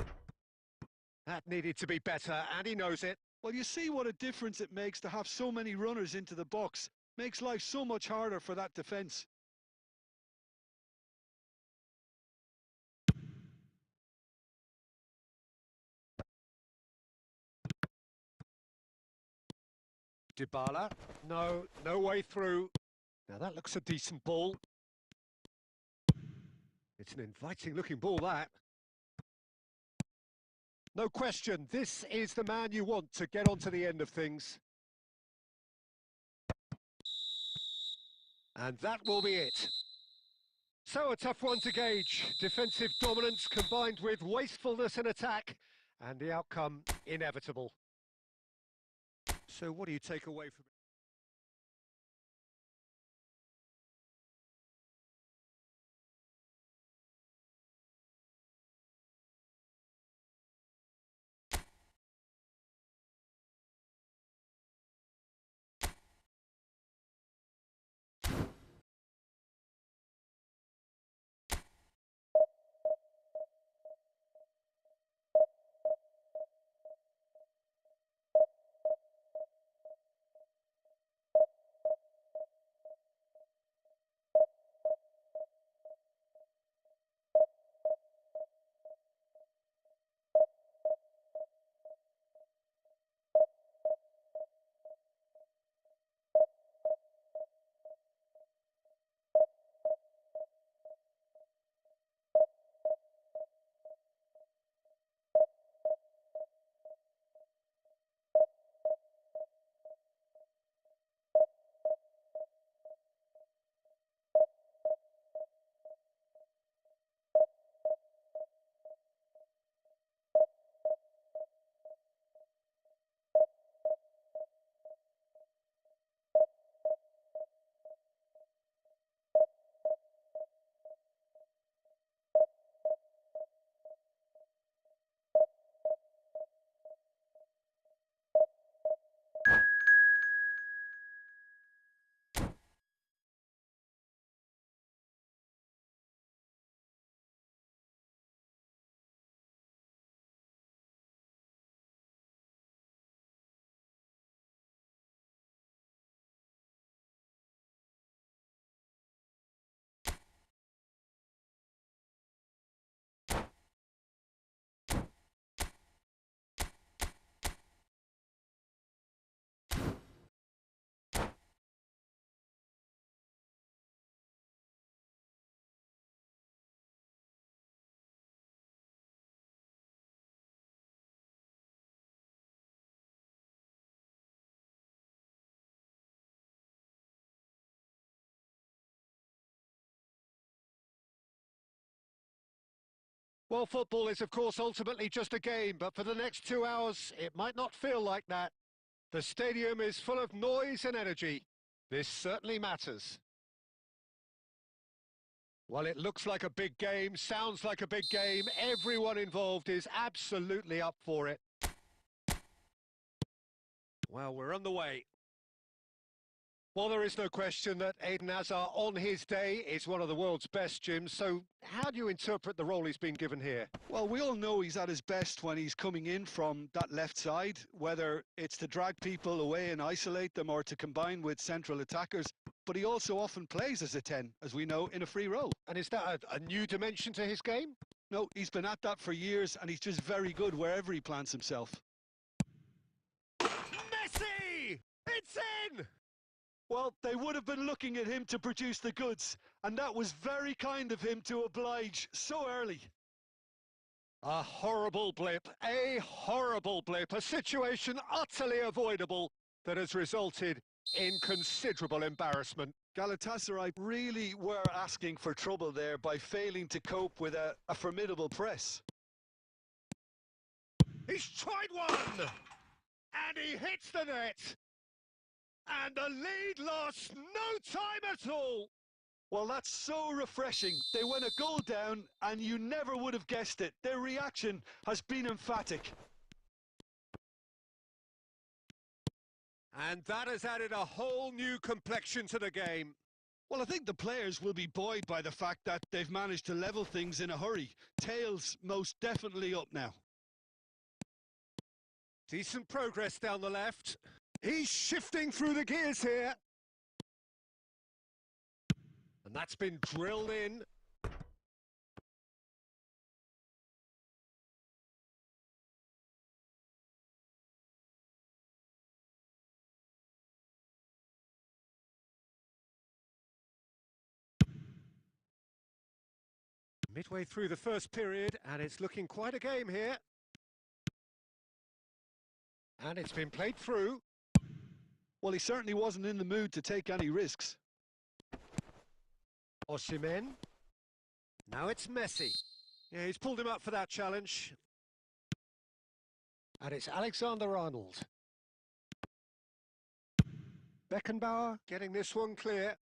That needed to be better, and he knows it. Well, you see what a difference it makes to have so many runners into the box. Makes life so much harder for that defence. Dybala, no way through. Now that looks a decent ball. It's an inviting looking ball, that. No question, this is the man you want to get onto the end of things. And that will be it. So a tough one to gauge. Defensive dominance combined with wastefulness in attack, and the outcome inevitable. So what do you take away from it? Well, football is, of course, ultimately just a game, but for the next 2 hours, it might not feel like that. The stadium is full of noise and energy. This certainly matters. Well, it looks like a big game, sounds like a big game. Everyone involved is absolutely up for it. Well, we're on the way. Well, there is no question that Eden Hazard on his day is one of the world's best, Jim. So how do you interpret the role he's been given here? Well, we all know he's at his best when he's coming in from that left side, whether it's to drag people away and isolate them or to combine with central attackers. But he also often plays as a 10, as we know, in a free role. And is that a new dimension to his game? No, he's been at that for years, and he's just very good wherever he plants himself. Messi! It's in! Well, they would have been looking at him to produce the goods, and that was very kind of him to oblige so early. A horrible blip, a situation utterly avoidable that has resulted in considerable embarrassment. Galatasaray really were asking for trouble there by failing to cope with a formidable press. He's tried one! And he hits the net! And the lead lost no time at all! Well, that's so refreshing. They went a goal down, and you never would have guessed it. Their reaction has been emphatic. And that has added a whole new complexion to the game. Well, I think the players will be buoyed by the fact that they've managed to level things in a hurry. Tails most definitely up now. Decent progress down the left. He's shifting through the gears here. And that's been drilled in. Midway through the first period, and it's looking quite a game here. And it's been played through. Well, he certainly wasn't in the mood to take any risks. Osimhen. Now it's Messi. Yeah, he's pulled him up for that challenge. And it's Alexander-Arnold. Beckenbauer getting this one clear.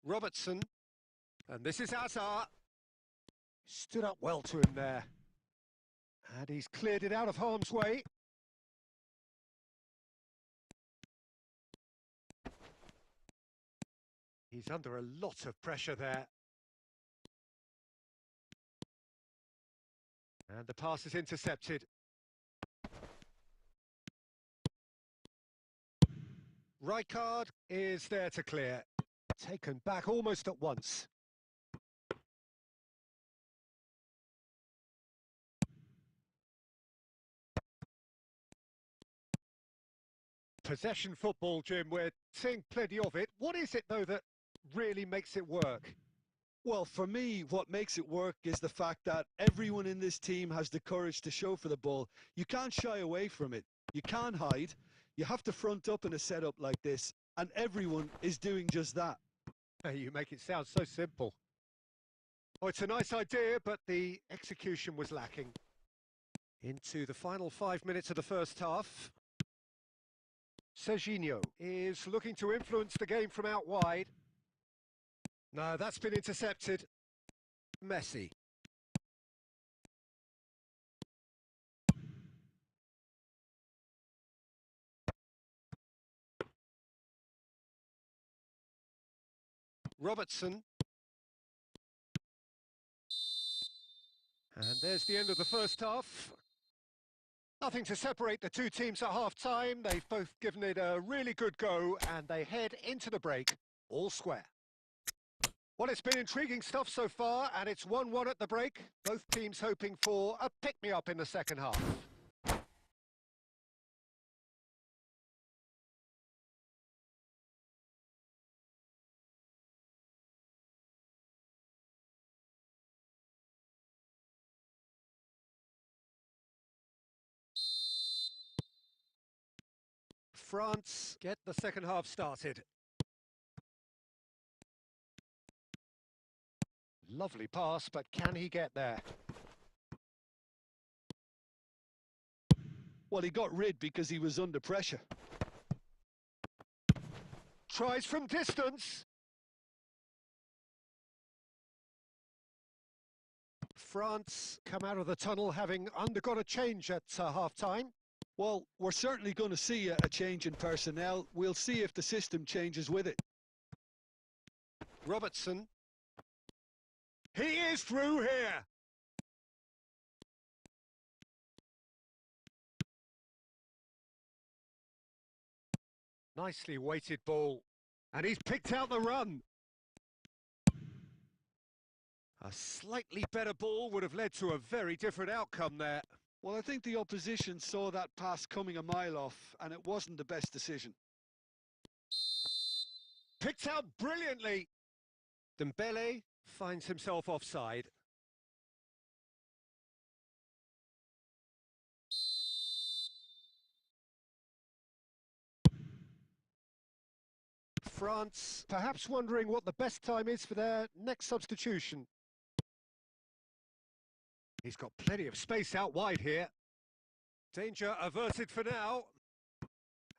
Robertson. And this is Hazard. Stood up well to him there. And he's cleared it out of harm's way. He's under a lot of pressure there. And the pass is intercepted. Rijkaard is there to clear. Taken back almost at once. Possession football, Jim, we're seeing plenty of it. What is it, though, that really makes it work? Well, for me, what makes it work is the fact that everyone in this team has the courage to show for the ball. You can't shy away from it. You can't hide. You have to front up in a setup like this, and everyone is doing just that. You make it sound so simple. Oh, it's a nice idea, but the execution was lacking. Into the final 5 minutes of the first half. Serginho is looking to influence the game from out wide. No, that's been intercepted. Messi. Robertson. And there's the end of the first half. Nothing to separate the two teams at half-time. They've both given it a really good go, and they head into the break all square. Well, it's been intriguing stuff so far, and it's 1-1 at the break. Both teams hoping for a pick-me-up in the second half. France get the second half started. Lovely pass, but can he get there? Well, he got rid because he was under pressure. Tries from distance. France come out of the tunnel having undergone a change at half-time. Well, we're certainly going to see a change in personnel. We'll see if the system changes with it. Robertson. He is through here. Nicely weighted ball. And he's picked out the run. A slightly better ball would have led to a very different outcome there. Well, I think the opposition saw that pass coming a mile off, and it wasn't the best decision. Picked out brilliantly. Dembele finds himself offside. France perhaps wondering what the best time is for their next substitution. He's got plenty of space out wide here. Danger averted for now.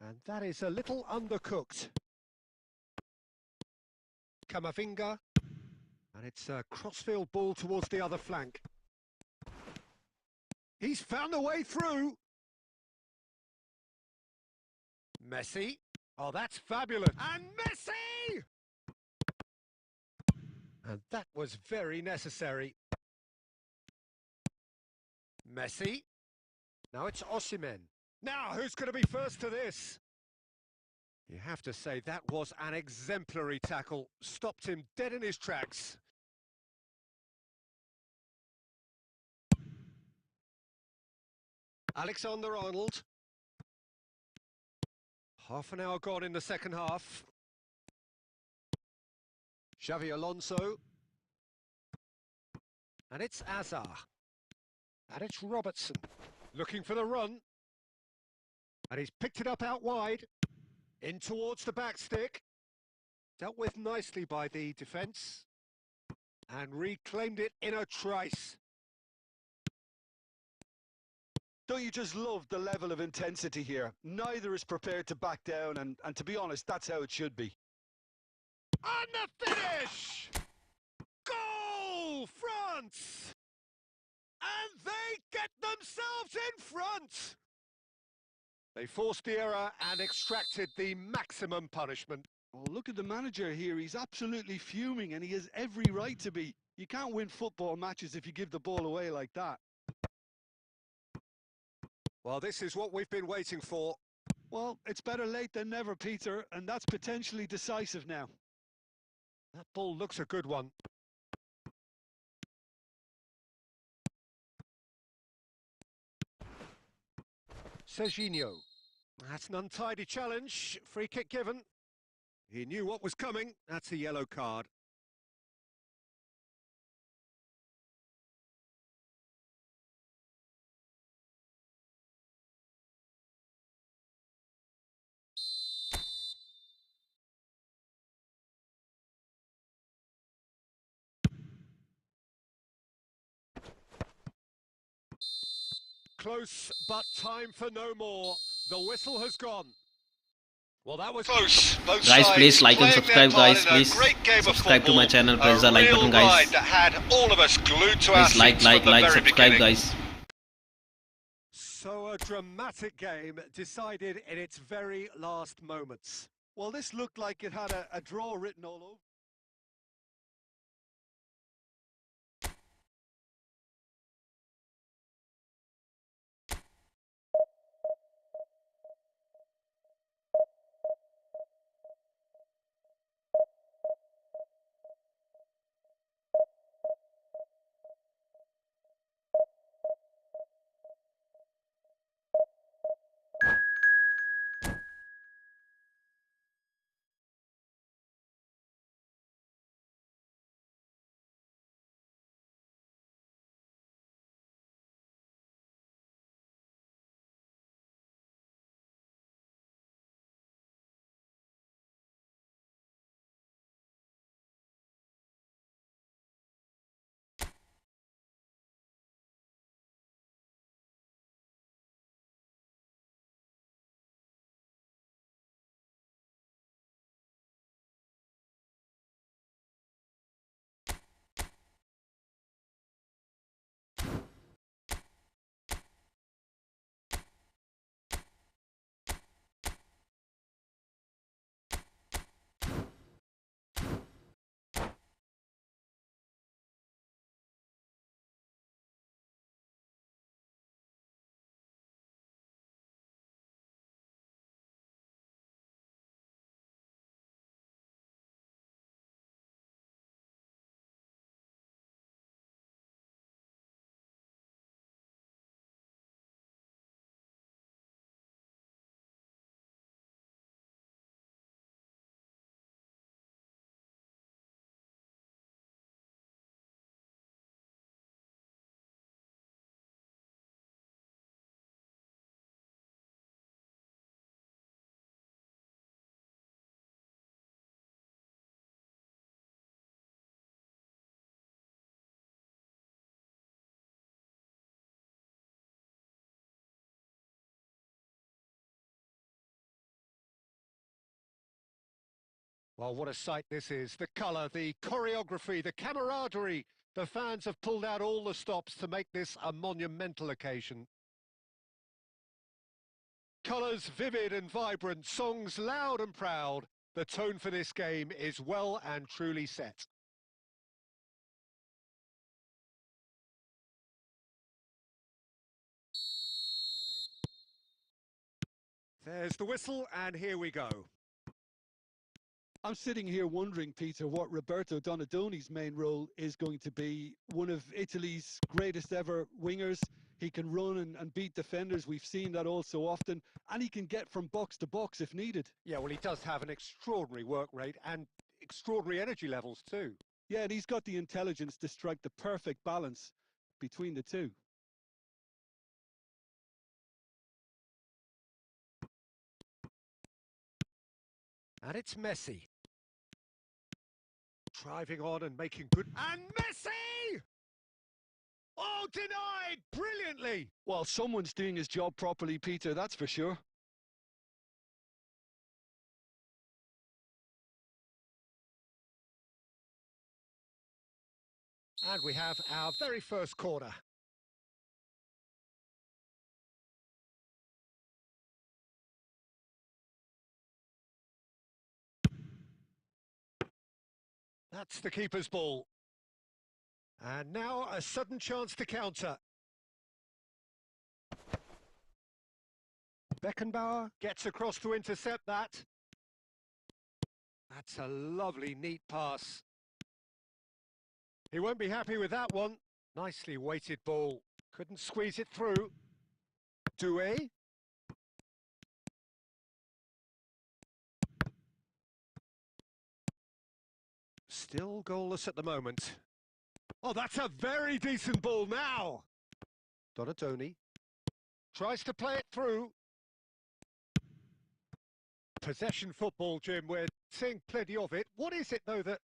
And that is a little undercooked. Camavinga. And it's a crossfield ball towards the other flank. He's found a way through. Messi. Oh, that's fabulous. And Messi! And that was very necessary. Messi. Now it's Osimhen. Now, who's going to be first to this? You have to say that was an exemplary tackle. Stopped him dead in his tracks. Alexander-Arnold. Half an hour gone in the second half. Xavi Alonso. And it's Azar. And it's Robertson. Looking for the run. And he's picked it up out wide. In towards the back stick. Dealt with nicely by the defence. And reclaimed it in a trice. Don't you just love the level of intensity here? Neither is prepared to back down, and to be honest, that's how it should be. On the finish! Goal, France! And they get themselves in front! They forced the error and extracted the maximum punishment. Oh, look at the manager here. He's absolutely fuming, and he has every right to be. You can't win football matches if you give the ball away like that. Well, this is what we've been waiting for. Well, it's better late than never, Peter, and that's potentially decisive now. That ball looks a good one. Serginho. That's an untidy challenge. Free kick given. He knew what was coming. That's a yellow card. Close, but time for no more. The whistle has gone. Well, that was close. Both Guys, sides please like and playing subscribe, their part guys. in a Please great game of subscribe to my football. channel. Press the like A button, real guys. ride that had all of us glued to our Please like, seats from the very subscribe, beginning. guys. so a dramatic game decided in its very last moments. Well, this looked like it had a draw written all over. Well, what a sight this is. The colour, the choreography, the camaraderie. The fans have pulled out all the stops to make this a monumental occasion. Colours vivid and vibrant, songs loud and proud. The tone for this game is well and truly set. There's the whistle, and here we go. I'm sitting here wondering, Peter, what Roberto Donadoni's main role is going to be. One of Italy's greatest ever wingers. He can run and beat defenders. We've seen that all so often. And he can get from box to box if needed. Yeah, well, he does have an extraordinary work rate and extraordinary energy levels too. Yeah, and he's got the intelligence to strike the perfect balance between the two. And it's Messi. Driving on and making good... And Messi! Oh, denied! Brilliantly! Well, someone's doing his job properly, Peter, that's for sure. And we have our very first corner. That's the keeper's ball. And now a sudden chance to counter. Beckenbauer gets across to intercept that. That's a lovely, neat pass. He won't be happy with that one. Nicely weighted ball. Couldn't squeeze it through. Doué. Still goalless at the moment. Oh, that's a very decent ball now. Donadoni tries to play it through. Possession football, Jim, we're seeing plenty of it. What is it, though, that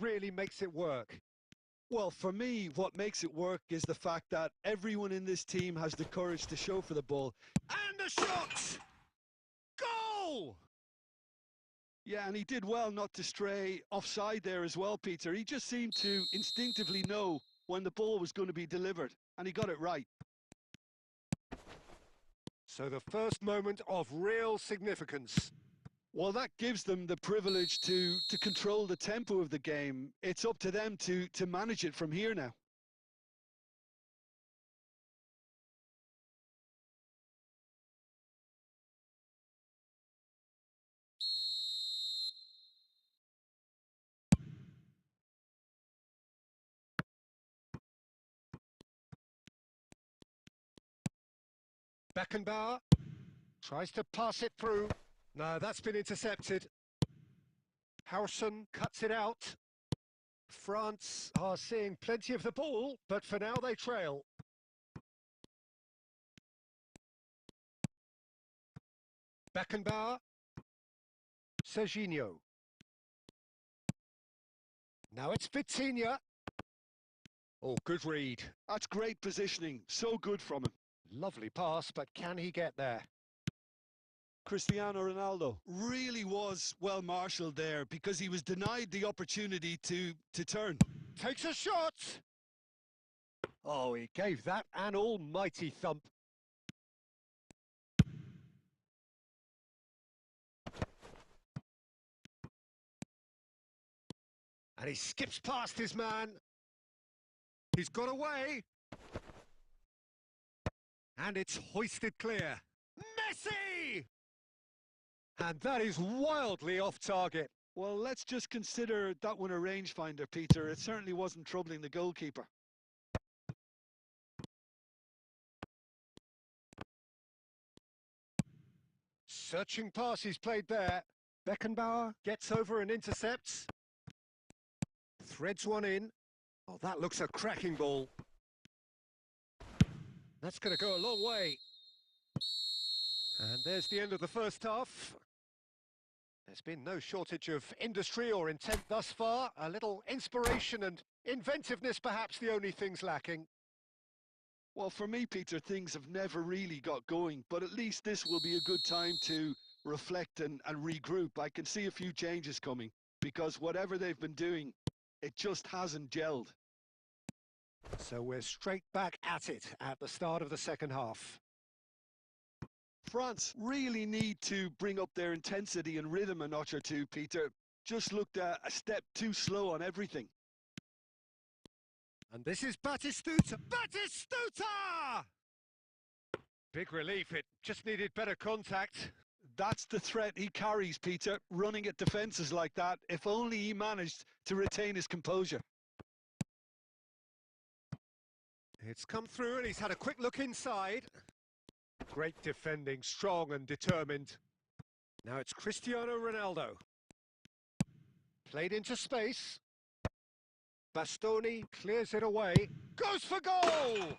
really makes it work? Well, for me, what makes it work is the fact that everyone in this team has the courage to show for the ball. And the shot! Goal! Yeah, and he did well not to stray offside there as well, Peter. He just seemed to instinctively know when the ball was going to be delivered, and he got it right. So the first moment of real significance. Well, that gives them the privilege to control the tempo of the game. It's up to them to manage it from here now. Beckenbauer tries to pass it through. No, that's been intercepted. Howson cuts it out. France are seeing plenty of the ball, but for now they trail. Beckenbauer. Serginho. Now it's Vitinha. Oh, good read. That's great positioning. So good from him. Lovely pass, but can he get there? Cristiano Ronaldo Really was well marshalled there because he was denied the opportunity to turn. Takes a shot! Oh, he gave that an almighty thump. And he skips past his man. He's got away. And it's hoisted clear. Messi! And that is wildly off target. Well, let's just consider that one a rangefinder, Peter. It certainly wasn't troubling the goalkeeper. Searching pass he's played there. Beckenbauer gets over and intercepts. Threads one in. Oh, that looks a cracking ball. That's going to go a long way. And there's the end of the first half. There's been no shortage of industry or intent thus far. A little inspiration and inventiveness, perhaps the only things lacking. Well, for me, Peter, things have never really got going, but at least this will be a good time to reflect and regroup. I can see a few changes coming. because whatever they've been doing, it just hasn't gelled. So we're straight back at it at the start of the second half. France really need to bring up their intensity and rhythm a notch or two, Peter. Just looked a step too slow on everything. And this is Batistuta. Batistuta! Big relief, it just needed better contact. That's the threat he carries, Peter, running at defences like that. If only he managed to retain his composure. It's come through and he's had a quick look inside. Great defending, strong and determined. Now it's Cristiano Ronaldo. Played into space. Bastoni clears it away. Goes for goal!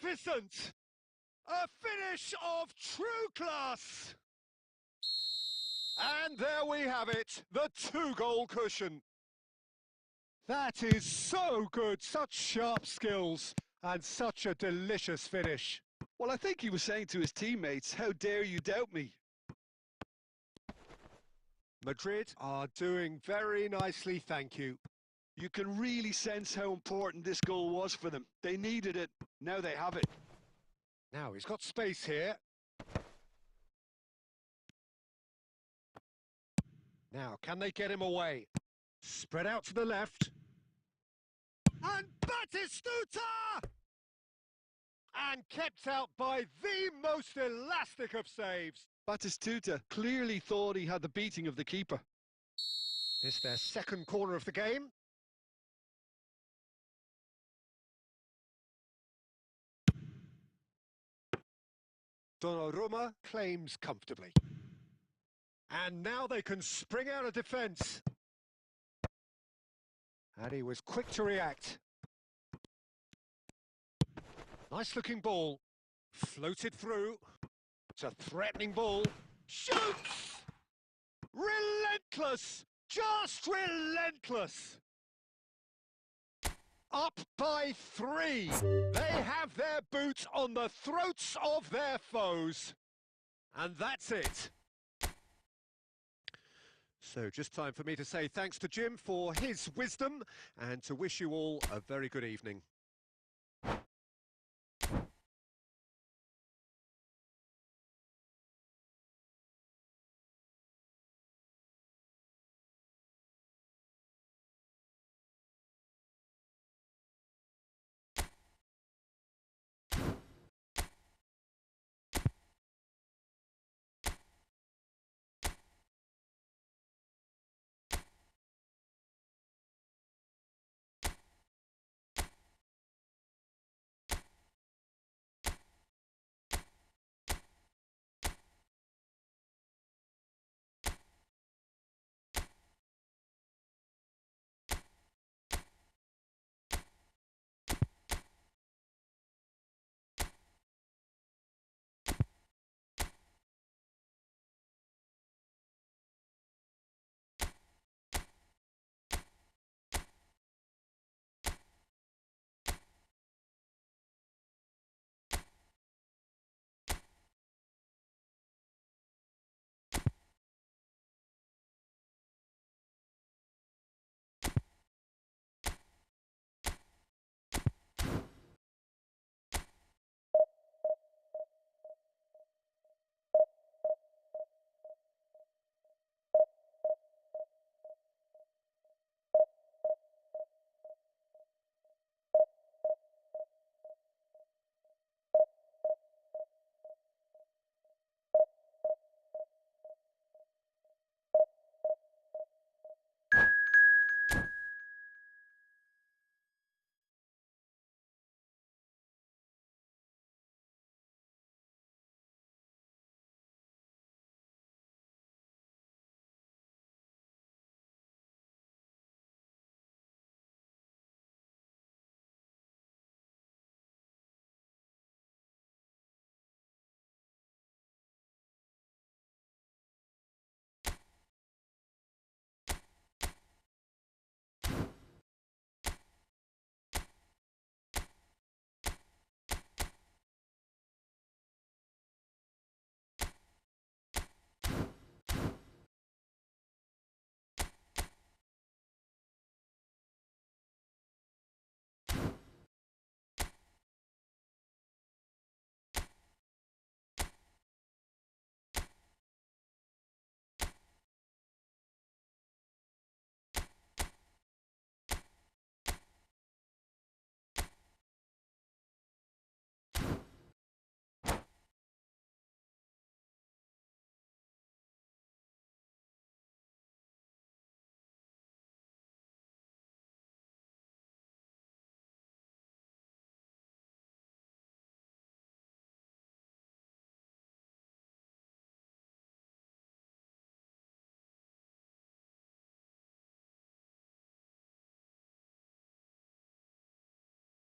Magnificent! A finish of true class! And there we have it, the 2-goal cushion. That is so good, such sharp skills and such a delicious finish. Well, I think he was saying to his teammates, how dare you doubt me? Madrid are doing very nicely, thank you. You can really sense how important this goal was for them. They needed it, now they have it. Now he's got space here. Now, can they get him away? Spread out to the left. And Batistuta! And kept out by the most elastic of saves. Batistuta clearly thought he had the beating of the keeper. It's their second corner of the game. Donnarumma claims comfortably. And now they can spring out of defence. And he was quick to react. Nice looking ball. Floated through. It's a threatening ball. Shoots! Relentless! Just relentless! Up by 3. They have their boot on the throats of their foes. And that's it. So just time for me to say thanks to Jim for his wisdom and to wish you all a very good evening.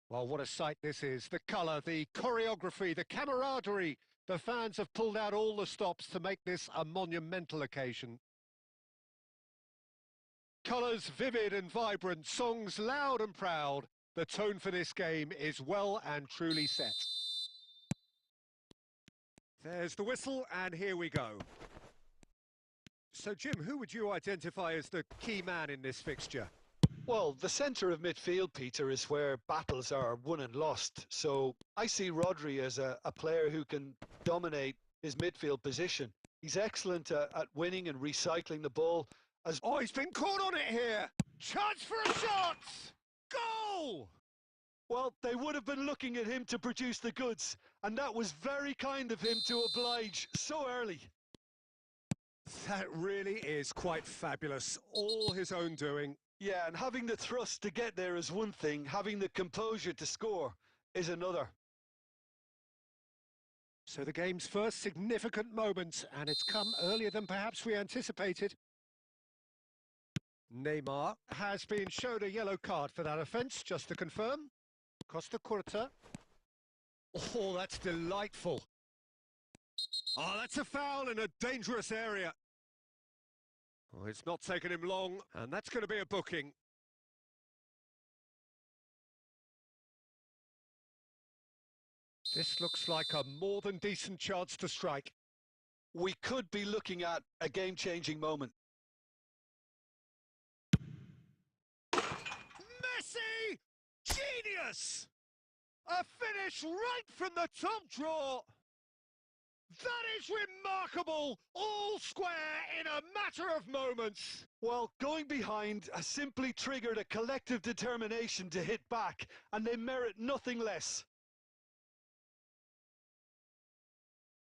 Well, what a sight this is. The colour, the choreography, the camaraderie. The fans have pulled out all the stops to make this a monumental occasion. Colours vivid and vibrant, songs loud and proud. The tone for this game is well and truly set. There's the whistle, and here we go. So, Jim, who would you identify as the key man in this fixture? Well, the centre of midfield, Peter, is where battles are won and lost. So I see Rodri as a player who can dominate his midfield position. He's excellent at winning and recycling the ball. Oh, he's been caught on it here! Chance for a shot! Goal! Well, they would have been looking at him to produce the goods, and that was very kind of him to oblige so early. That really is quite fabulous. All his own doing. Yeah, and having the thrust to get there is one thing, having the composure to score is another. So the game's first significant moment, and it's come earlier than perhaps we anticipated. Neymar has been shown a yellow card for that offence, just to confirm. Costa Curta. Oh, that's delightful. Oh, that's a foul in a dangerous area. Oh, it's not taken him long, and that's going to be a booking. This looks like a more than decent chance to strike. We could be looking at a game-changing moment. Messi! Genius! A finish right from the top draw. That is remarkable! All square in a matter of moments. Well, going behind has simply triggered a collective determination to hit back, and they merit nothing less.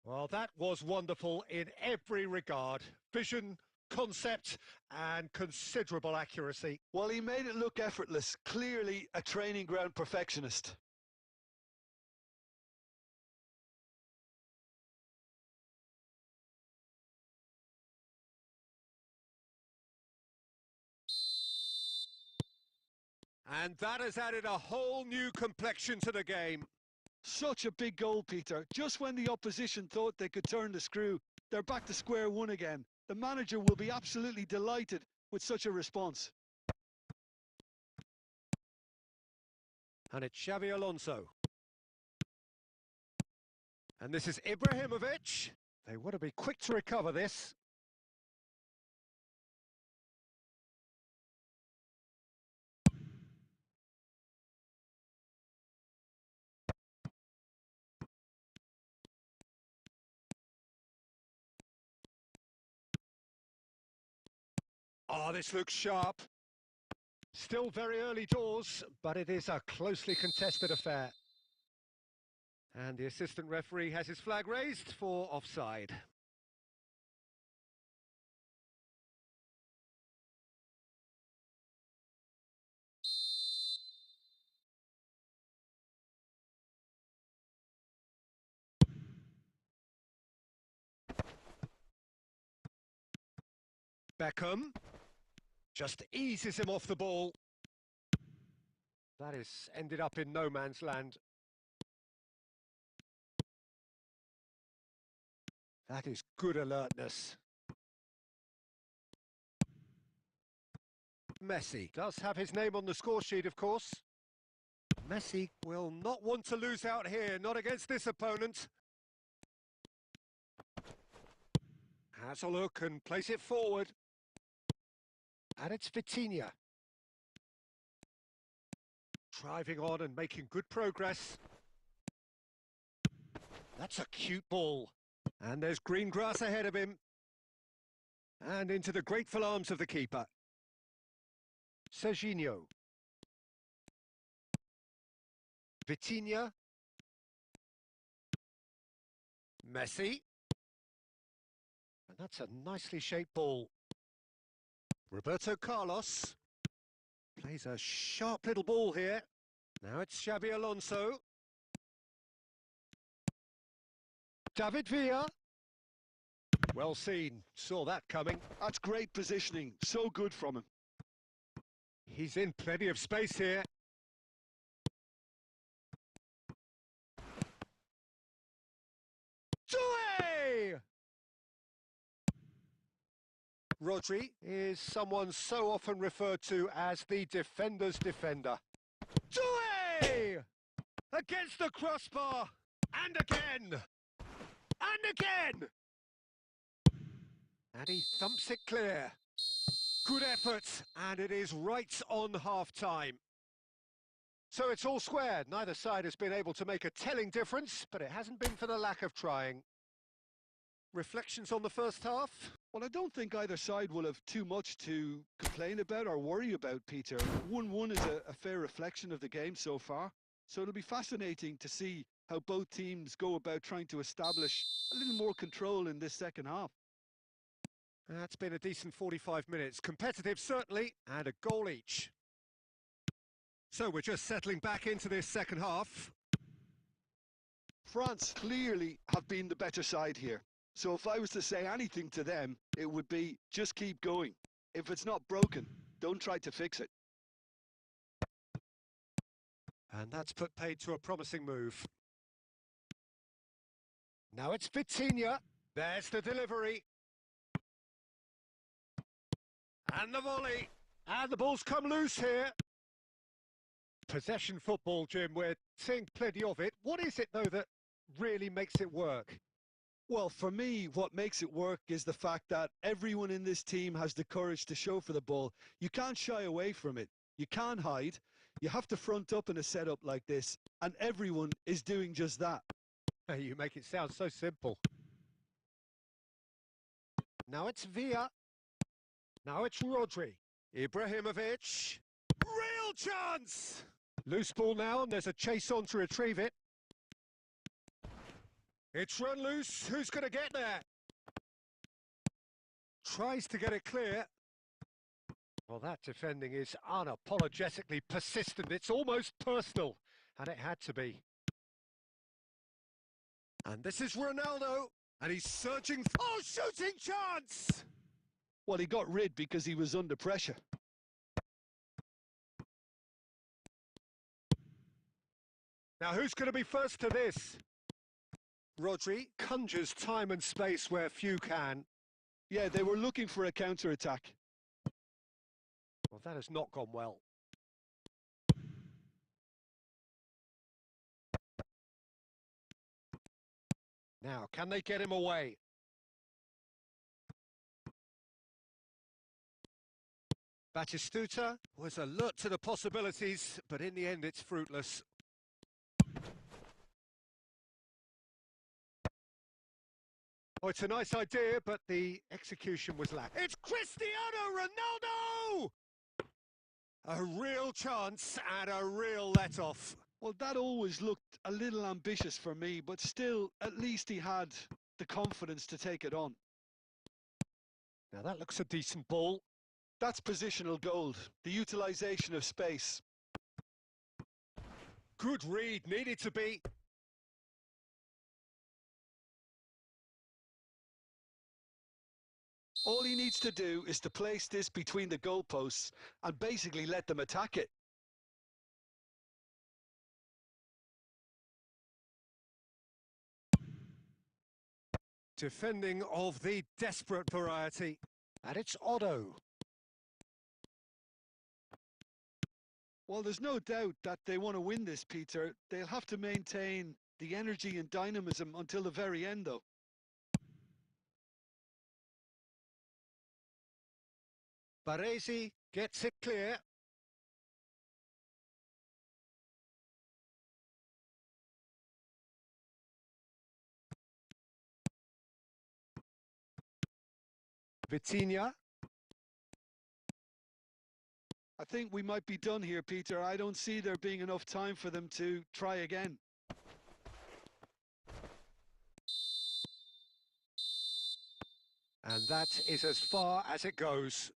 Well, that was wonderful in every regard. Vision, concept, and considerable accuracy. Well, he made it look effortless. Clearly a training ground perfectionist. And that has added a whole new complexion to the game. Such a big goal, Peter. Just when the opposition thought they could turn the screw, they're back to square one again. The manager will be absolutely delighted with such a response. And it's Xavi Alonso. And this is Ibrahimovic. They want to be quick to recover this. Oh, this looks sharp. Still very early doors, but it is a closely contested affair. And the assistant referee has his flag raised for offside. Beckham just eases him off the ball. That has ended up in no man's land. That is good alertness. Messi does have his name on the score sheet, of course. Messi will not want to lose out here, not against this opponent. Has a look and place it forward. And it's Vitinha. Driving on and making good progress. That's a cute ball. And there's green grass ahead of him. And into the grateful arms of the keeper. Serginho. Vitinha. Messi. And that's a nicely shaped ball. Roberto Carlos plays a sharp little ball here. Now it's Xabi Alonso. David Villa. Well seen, saw that coming. That's great positioning, so good from him. He's in plenty of space here. Due! Rodri is someone so often referred to as the defender's defender. Due! Against the crossbar! And again! And again! And he thumps it clear. Good effort, and it is right on half-time. So it's all square. Neither side has been able to make a telling difference, but it hasn't been for the lack of trying. Reflections on the first half? Well, I don't think either side will have too much to complain about or worry about, Peter. 1-1 is a fair reflection of the game so far. So it'll be fascinating to see how both teams go about trying to establish a little more control in this second half. That's been a decent 45 minutes. Competitive, certainly, and a goal each. So we're just settling back into this second half. France clearly have been the better side here. So if I was to say anything to them, it would be just keep going. If it's not broken, don't try to fix it. And that's put paid to a promising move. Now it's Vitinha. There's the delivery. And the volley. And the ball's come loose here. Possession football, Jim, we're seeing plenty of it. What is it, though, that really makes it work? Well, for me, what makes it work is the fact that everyone in this team has the courage to show for the ball. You can't shy away from it. You can't hide. You have to front up in a setup like this, and everyone is doing just that. You make it sound so simple. Now it's Villa. Now it's Rodri. Ibrahimovic. Real chance! Loose ball now, and there's a chase on to retrieve it. It's run loose. Who's going to get there? Tries to get it clear. Well, that defending is unapologetically persistent. It's almost personal, and it had to be. And this is Ronaldo, and he's searching for... Oh, shooting chance! Well, he got rid because he was under pressure. Now, who's going to be first to this? Rodri conjures time and space where few can. Yeah, they were looking for a counter-attack. Well, that has not gone well. Now, can they get him away? Batistuta was alert to the possibilities, but in the end it's fruitless. Oh, it's a nice idea, but the execution was lacking. It's Cristiano Ronaldo! A real chance and a real let-off. Well, that always looked a little ambitious for me, but still, at least he had the confidence to take it on. Now that looks a decent ball. That's positional gold, the utilisation of space. Good read, needed to be. All he needs to do is to place this between the goalposts and basically let them attack it. Defending of the desperate variety. And it's Otto. Well, there's no doubt that they want to win this, Peter. They'll have to maintain the energy and dynamism until the very end, though. Baresi gets it clear. Vitinha. I think we might be done here, Peter. I don't see there being enough time for them to try again. And that is as far as it goes.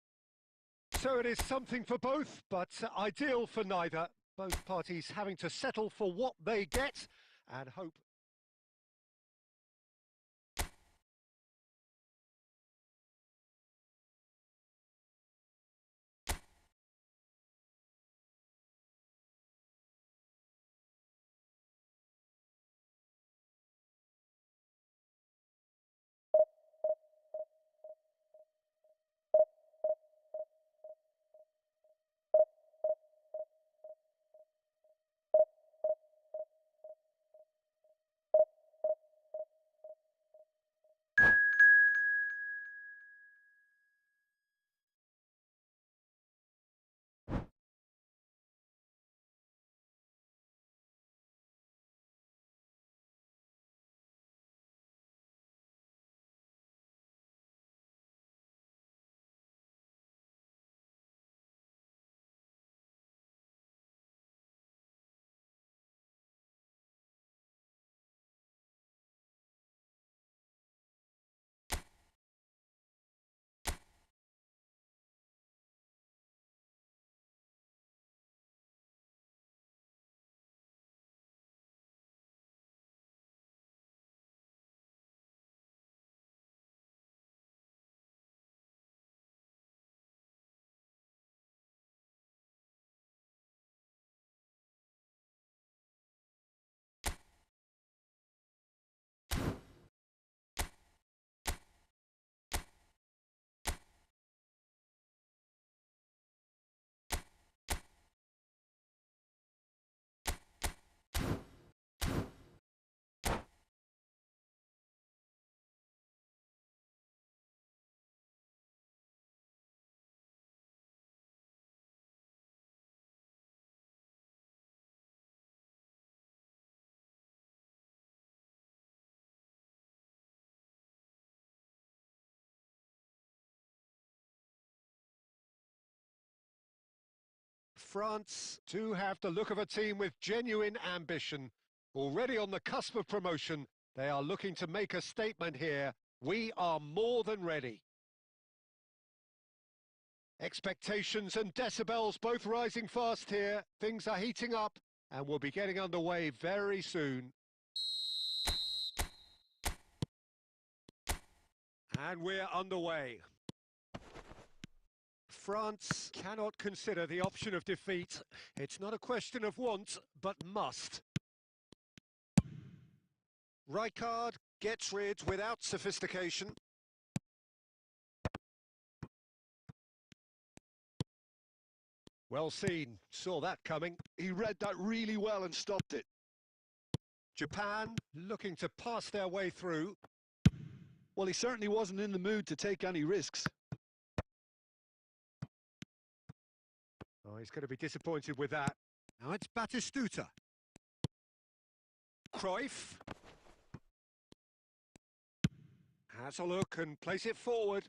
So it is something for both, but ideal for neither. Both parties having to settle for what they get and hope France do have the look of a team with genuine ambition. Already on the cusp of promotion, they are looking to make a statement here. We are more than ready. Expectations and decibels both rising fast here. Things are heating up and we'll be getting underway very soon. And we're underway. France cannot consider the option of defeat. It's not a question of want, but must. Rijkaard gets rid without sophistication. Well seen, saw that coming. He read that really well and stopped it. Japan looking to pass their way through. Well, he certainly wasn't in the mood to take any risks. Oh, he's going to be disappointed with that. Now it's Batistuta. Cruyff. Has a look and plays it forward.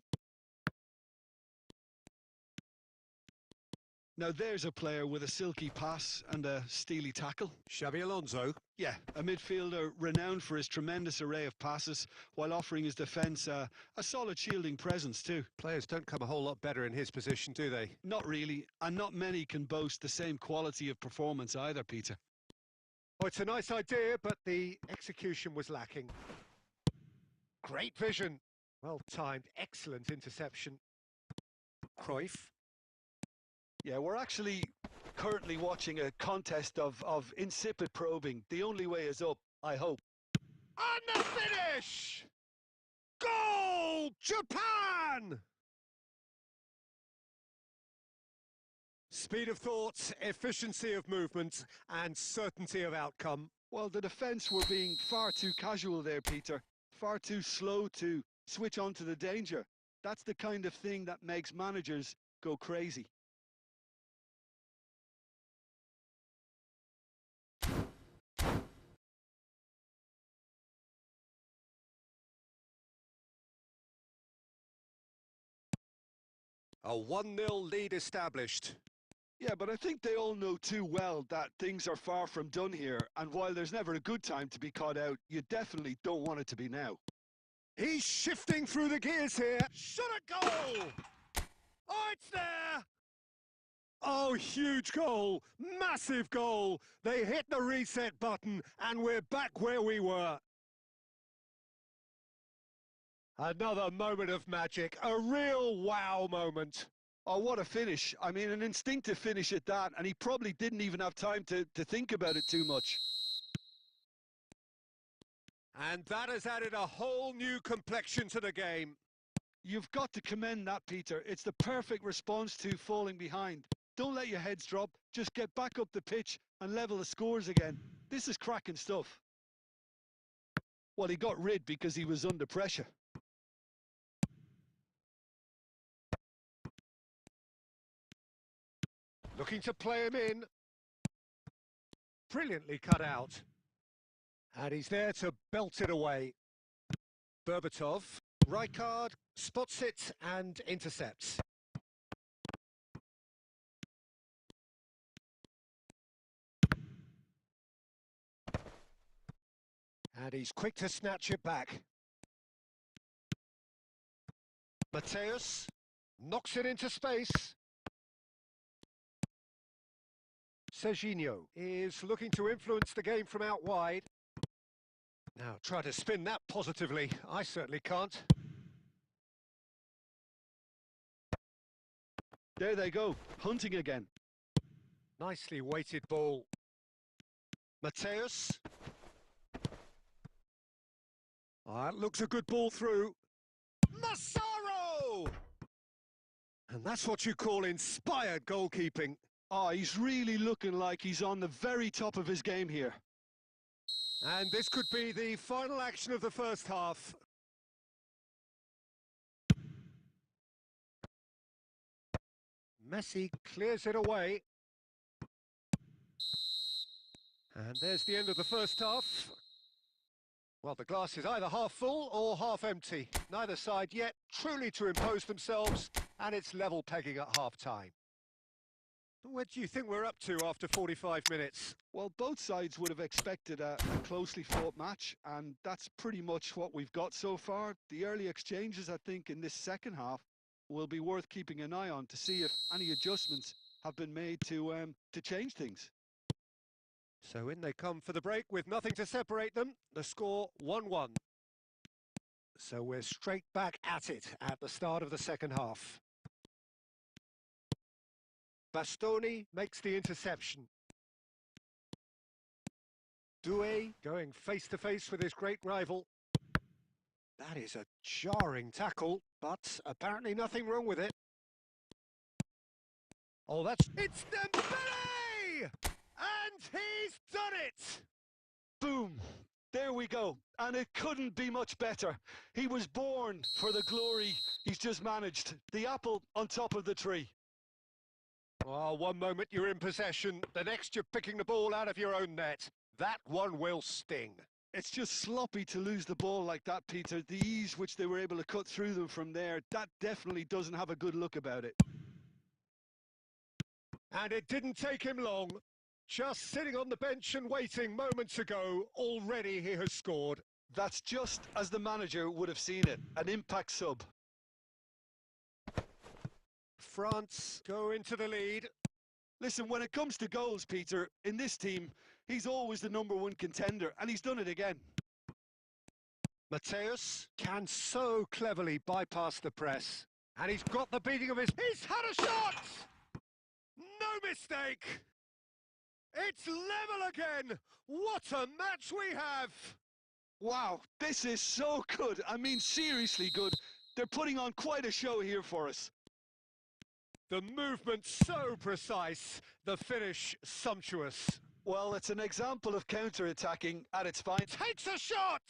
Now there's a player with a silky pass and a steely tackle. Xabi Alonso. Yeah, a midfielder renowned for his tremendous array of passes while offering his defence a solid shielding presence too. Players don't come a whole lot better in his position, do they? Not really, and not many can boast the same quality of performance either, Peter. Oh, it's a nice idea, but the execution was lacking. Great vision. Well timed, excellent interception. Cruyff. Yeah, we're actually currently watching a contest of insipid probing. The only way is up, I hope. And the finish! Goal! Japan! Speed of thought, efficiency of movement, and certainty of outcome. Well, the defence were being far too casual there, Peter. Far too slow to switch on to the danger. That's the kind of thing that makes managers go crazy. A 1-0 lead established. Yeah, but I think they all know too well that things are far from done here, and while there's never a good time to be caught out, you definitely don't want it to be now. He's shifting through the gears here. Shot a goal! Oh, it's there! Oh, huge goal! Massive goal! They hit the reset button, and we're back where we were. Another moment of magic, a real wow moment. Oh, what a finish. I mean, an instinctive finish at that, and he probably didn't even have time to think about it too much. And that has added a whole new complexion to the game. You've got to commend that, Peter. It's the perfect response to falling behind. Don't let your heads drop, just get back up the pitch and level the scores again. This is cracking stuff. Well, he got rid because he was under pressure. Looking to play him in. Brilliantly cut out. And he's there to belt it away. Berbatov, Rijkaard, spots it and intercepts. And he's quick to snatch it back. Mateus knocks it into space. Serginho is looking to influence the game from out wide. Now try to spin that positively. I certainly can't. There they go, hunting again. Nicely weighted ball. Mateus. That looks a good ball through. Massaro! And that's what you call inspired goalkeeping. Oh, he's really looking like he's on the very top of his game here. And this could be the final action of the first half. Messi clears it away. And there's the end of the first half. Well, the glass is either half full or half empty. Neither side yet truly to impose themselves, and it's level pegging at half-time. What do you think we're up to after 45 minutes? Well, both sides would have expected a closely fought match, and that's pretty much what we've got so far. The early exchanges, I think, in this second half will be worth keeping an eye on to see if any adjustments have been made to change things. So in they come for the break with nothing to separate them. The score 1-1. So we're straight back at it at the start of the second half. Bastoni makes the interception. Doué going face-to-face with his great rival. That is a jarring tackle, but apparently nothing wrong with it. Oh, it's Dembele! And he's done it! Boom! There we go. And it couldn't be much better. He was born for the glory he's just managed. The apple on top of the tree. Oh, one moment you're in possession, the next you're picking the ball out of your own net. That one will sting. It's just sloppy to lose the ball like that, Peter. The ease which they were able to cut through them from there, that definitely doesn't have a good look about it. And it didn't take him long. Just sitting on the bench and waiting moments ago, already he has scored. That's just as the manager would have seen it, an impact sub. France go into the lead. Listen, when it comes to goals, Peter, in this team, he's always the #1 contender, and he's done it again. Mateus can so cleverly bypass the press. And he's got the beating of his... He's had a shot! No mistake! It's level again! What a match we have! Wow, this is so good. I mean, seriously good. They're putting on quite a show here for us. The movement so precise, the finish sumptuous. Well, it's an example of counter-attacking at its finest. Takes a shot!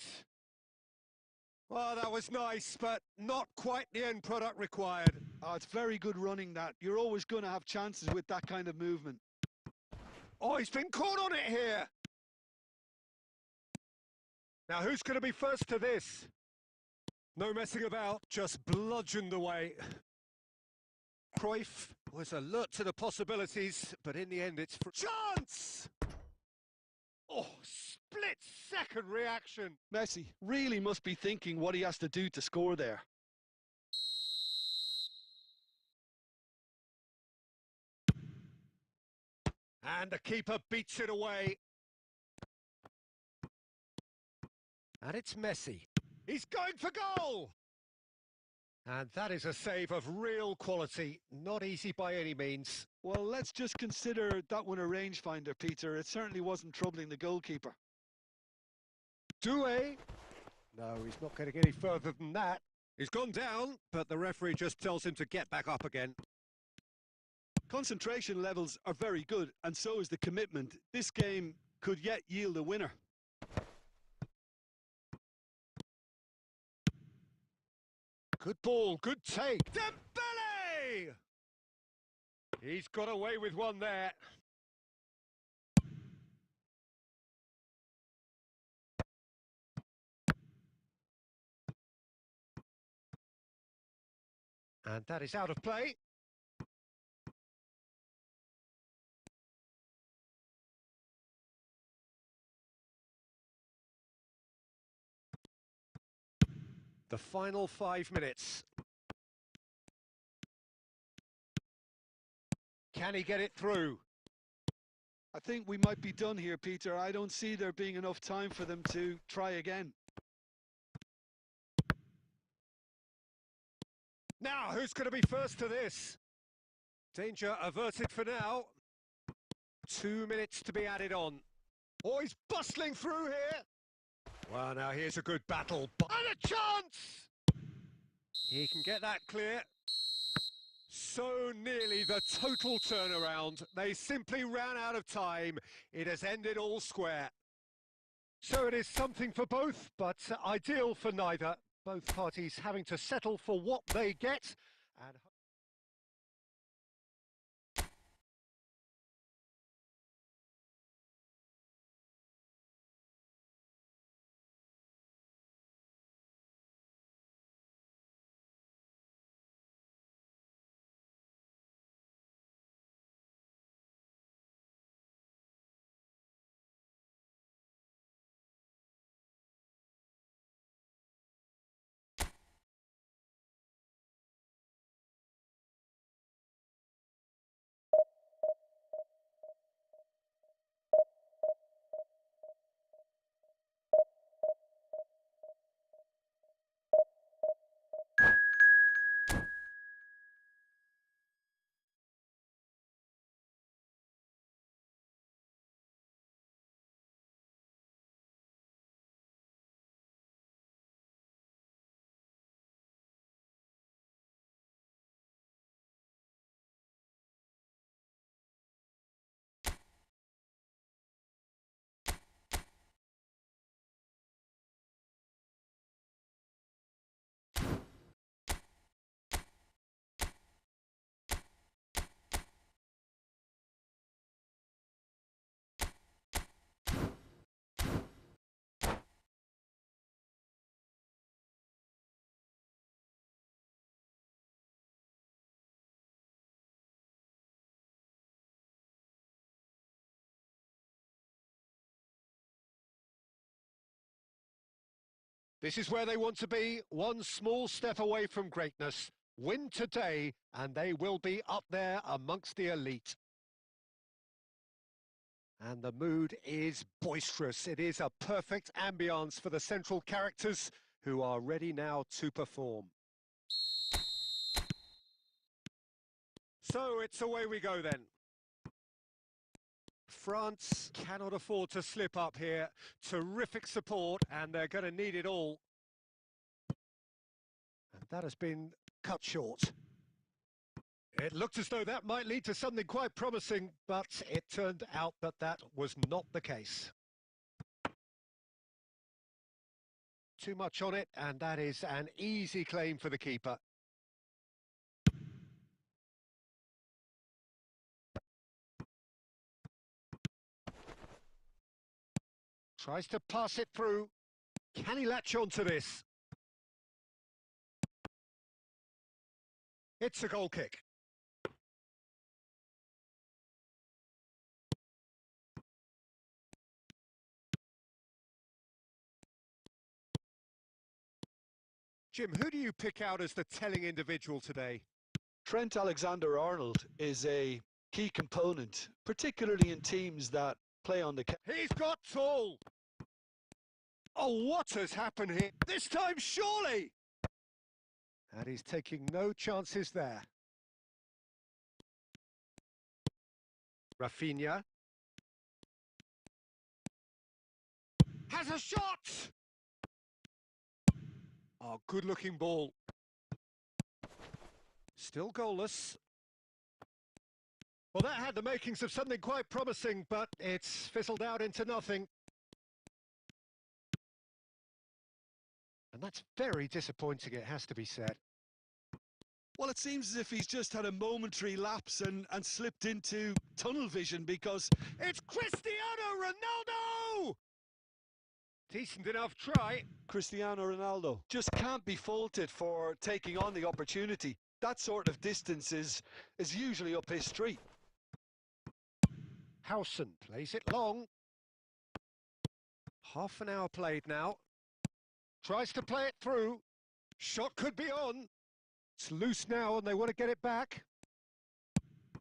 Well, that was nice, but not quite the end product required. Oh, it's very good running, that. You're always going to have chances with that kind of movement. Oh, he's been caught on it here. Now, who's going to be first to this? No messing about, just bludgeoned away. Cruyff was alert to the possibilities, but in the end it's for chance! Oh, split-second reaction. Messi really must be thinking what he has to do to score there. And the keeper beats it away. And it's Messi. He's going for goal! And that is a save of real quality, not easy by any means. Well, let's just consider that one a rangefinder, Peter. It certainly wasn't troubling the goalkeeper. Doué? No, he's not going to get any further than that. He's gone down, but the referee just tells him to get back up again. Concentration levels are very good, and so is the commitment. This game could yet yield a winner. Good ball, good take. Dembele! He's got away with one there. And that is out of play. The final 5 minutes. Can he get it through? I think we might be done here, Peter. I don't see there being enough time for them to try again. Now, who's going to be first to this? Danger averted for now. 2 minutes to be added on. Oh, he's bustling through here. Well, now here's a good battle. And a chance! He can get that clear. So nearly the total turnaround. They simply ran out of time. It has ended all square. So it is something for both, but ideal for neither. Both parties having to settle for what they get. And This is where they want to be, one small step away from greatness. Win today, and they will be up there amongst the elite. And the mood is boisterous. It is a perfect ambience for the central characters who are ready now to perform. So it's away we go then. France cannot afford to slip up here. Terrific support, and they're going to need it all. And that has been cut short. It looked as though that might lead to something quite promising, but it turned out that that was not the case. Too much on it, and that is an easy claim for the keeper. Tries to pass it through. Can he latch on to this? It's a goal kick. Jim, who do you pick out as the telling individual today? Trent Alexander-Arnold is a key component, particularly in teams that play on the... He's got tall! Oh, what has happened here? This time, surely! And he's taking no chances there. Rafinha. Has a shot! Oh, good-looking ball. Still goalless. Well, that had the makings of something quite promising, but it's fizzled out into nothing. And that's very disappointing, it has to be said. Well, it seems as if he's just had a momentary lapse and slipped into tunnel vision because... It's Cristiano Ronaldo! Decent enough try. Cristiano Ronaldo just can't be faulted for taking on the opportunity. That sort of distance is usually up his street. Howson plays it long. Half an hour played now. Tries to play it through. Shot could be on. It's loose now and they want to get it back.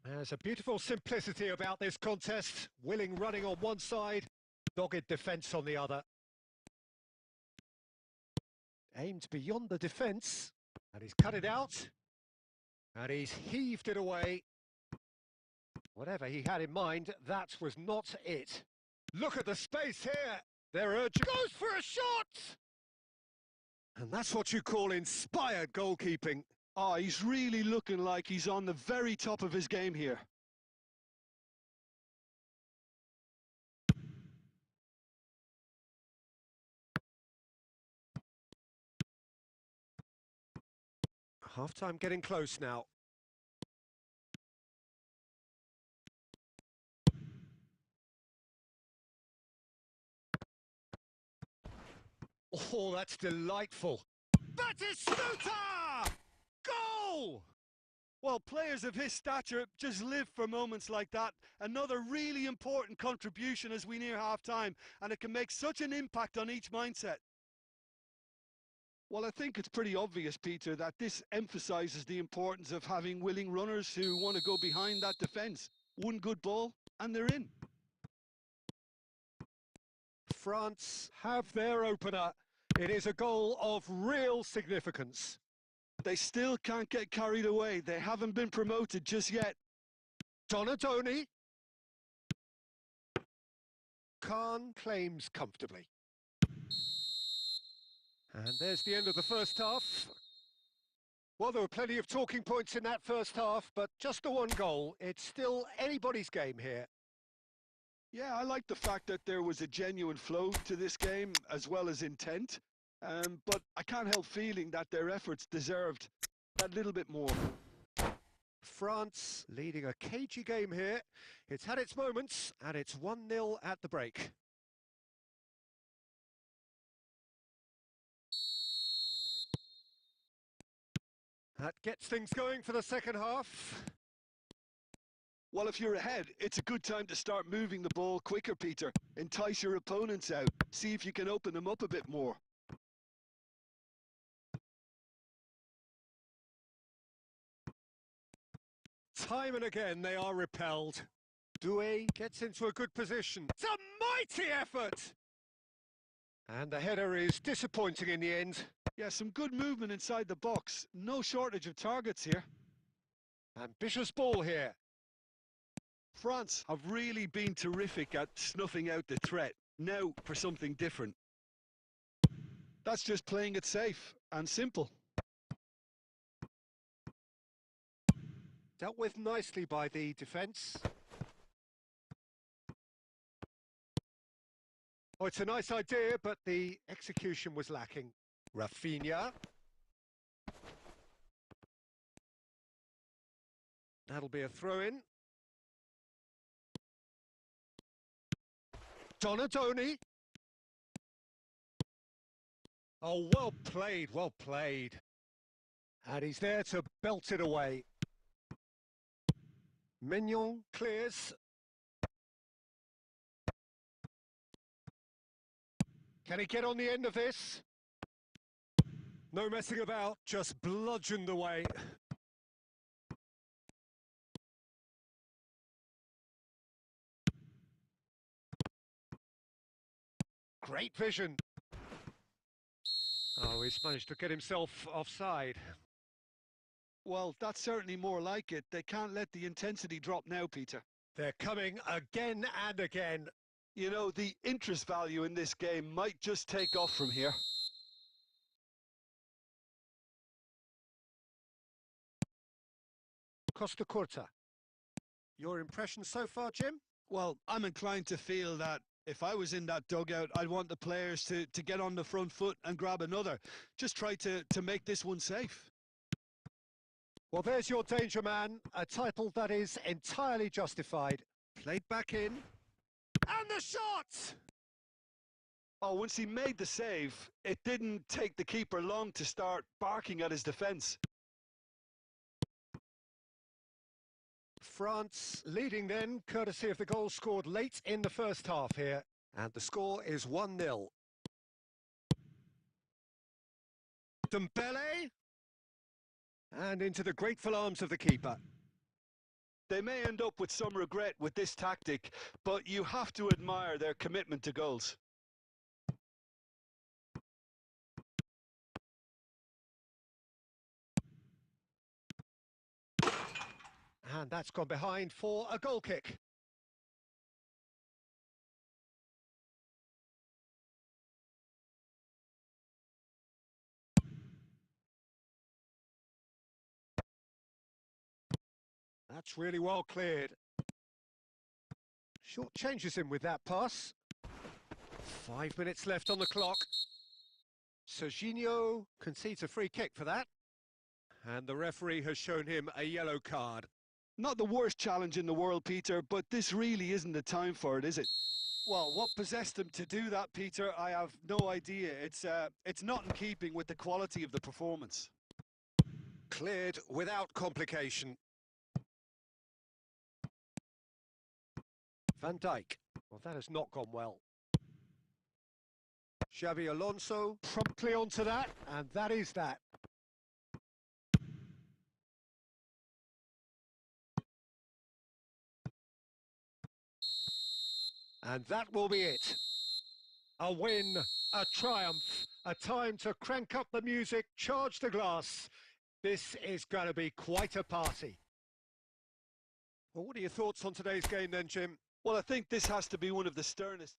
There's a beautiful simplicity about this contest. Willing running on one side, dogged defence on the other. Aimed beyond the defence, and he's cut it out. And he's heaved it away. Whatever he had in mind, that was not it. Look at the space here. They're urging. Goes for a shot! And that's what you call inspired goalkeeping. Oh, he's really looking like he's on the very top of his game here. Half-time getting close now. Oh, that's delightful. Batistuta! Goal! Well, players of his stature just live for moments like that. Another really important contribution as we near half-time, and it can make such an impact on each mindset. Well, I think it's pretty obvious, Peter, that this emphasises the importance of having willing runners who want to go behind that defence. One good ball, and they're in. France have their opener. It is a goal of real significance. They still can't get carried away. They haven't been promoted just yet. Donatoni. Khan claims comfortably. And there's the end of the first half. Well, there were plenty of talking points in that first half, but just the one goal. It's still anybody's game here. Yeah, I like the fact that there was a genuine flow to this game as well as intent. But I can't help feeling that their efforts deserved that little bit more. France leading a cagey game here. It's had its moments, and it's 1-0 at the break. That gets things going for the second half. Well, if you're ahead, it's a good time to start moving the ball quicker, Peter. Entice your opponents out. See if you can open them up a bit more. Time and again they are repelled. Doué gets into a good position. It's a mighty effort! And the header is disappointing in the end. Yeah, some good movement inside the box. No shortage of targets here. Ambitious ball here. France have really been terrific at snuffing out the threat. Now for something different. That's just playing it safe and simple. Dealt with nicely by the defence. Oh, it's a nice idea, but the execution was lacking. Rafinha. That'll be a throw-in. Donadoni. Oh, well played, well played. And he's there to belt it away. Mignon clears. Can he get on the end of this? No messing about, just bludgeoned away. Great vision. Oh, he's managed to get himself offside. Well, that's certainly more like it. They can't let the intensity drop now, Peter. They're coming again and again. You know, the interest value in this game might just take off from here. Costa Curta. Your impression so far, Jim? Well, I'm inclined to feel that if I was in that dugout, I'd want the players to get on the front foot and grab another. Just try to make this one safe. Well, there's your danger man, a title that is entirely justified. Played back in. And the shot! Oh, once he made the save, it didn't take the keeper long to start barking at his defence. France leading then, courtesy of the goal scored late in the first half here. And the score is 1-0. Dembele. And into the grateful arms of the keeper. They may end up with some regret with this tactic, but you have to admire their commitment to goals. And that's gone behind for a goal kick. That's really well cleared. Short changes him with that pass. 5 minutes left on the clock. Serginho concedes a free kick for that. And the referee has shown him a yellow card. Not the worst challenge in the world, Peter, but this really isn't the time for it, is it? Well, what possessed him to do that, Peter, I have no idea. It's not in keeping with the quality of the performance. Cleared without complication. Van Dijk. Well, that has not gone well. Xabi Alonso promptly onto that, and that is that. And that will be it. A win, a triumph, a time to crank up the music, charge the glass. This is going to be quite a party. Well, what are your thoughts on today's game then, Jim? Well, I think this has to be one of the sternest.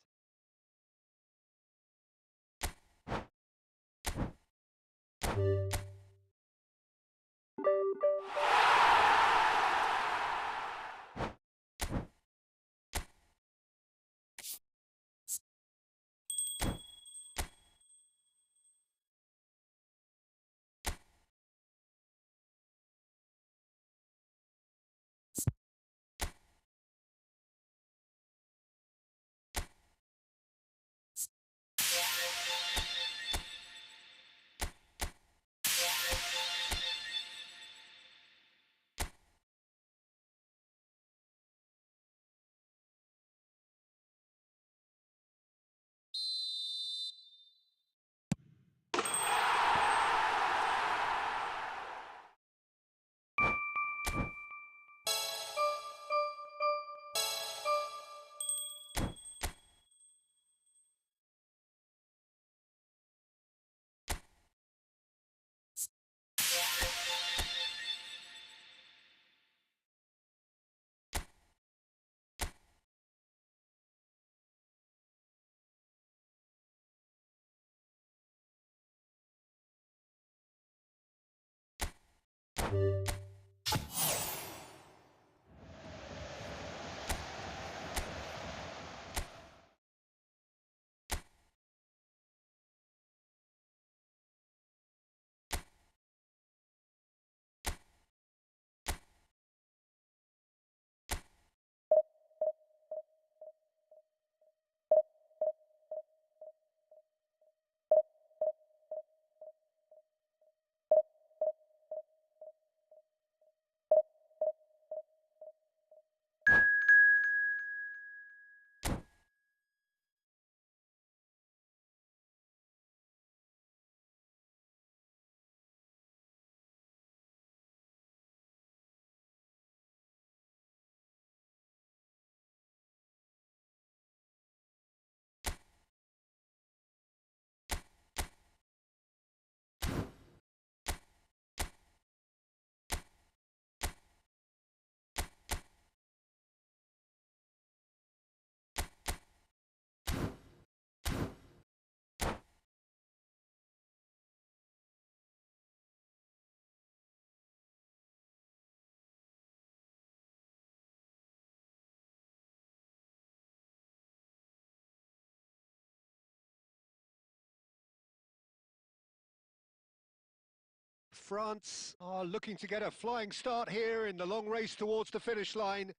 France are looking to get a flying start here in the long race towards the finish line.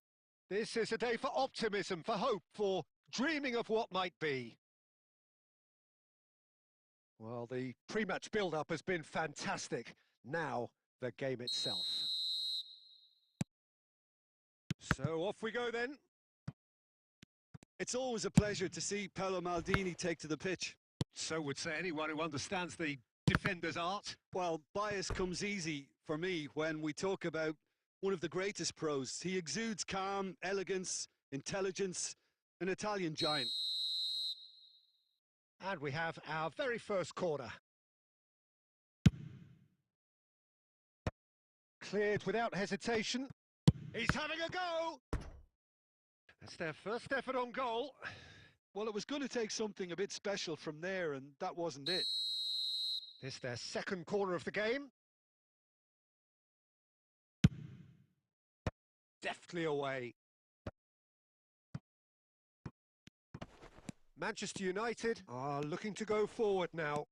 This is a day for optimism, for hope, for dreaming of what might be. Well, the pre-match build-up has been fantastic. Now, the game itself. So off we go then. It's always a pleasure to see Paolo Maldini take to the pitch. So would say anyone who understands the defender's art. Well, bias comes easy for me when we talk about one of the greatest pros. He exudes calm, elegance, intelligence, an Italian giant. And we have our very first corner. Cleared without hesitation. He's having a go! That's their first effort on goal. Well, it was going to take something a bit special from there, and that wasn't it. This their second corner of the game. Deftly away. Manchester United are looking to go forward now.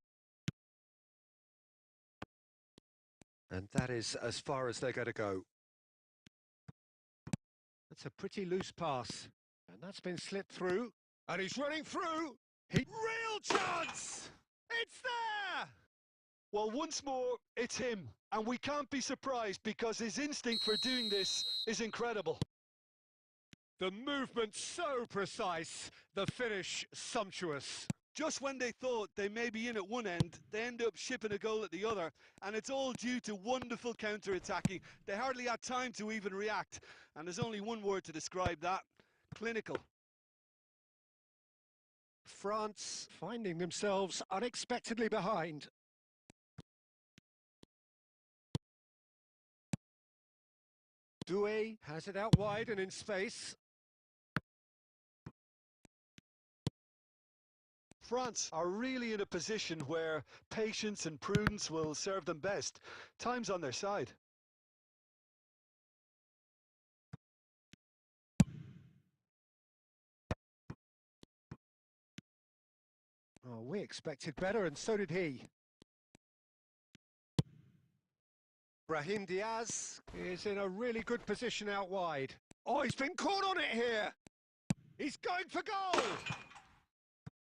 And that is as far as they're going to go. That's a pretty loose pass. And that's been slipped through. And he's running through. Real chance! It's there! Well, once more, it's him. And we can't be surprised because his instinct for doing this is incredible. The movement so precise, the finish sumptuous. Just when they thought they may be in at one end, they end up shipping a goal at the other, and it's all due to wonderful counter-attacking. They hardly had time to even react, and there's only one word to describe that: clinical. France finding themselves unexpectedly behind. Doué has it out wide and in space. France are really in a position where patience and prudence will serve them best. Time's on their side. Oh, we expected better, and so did he. Brahim Diaz is in a really good position out wide. Oh, he's been caught on it here. He's going for goal.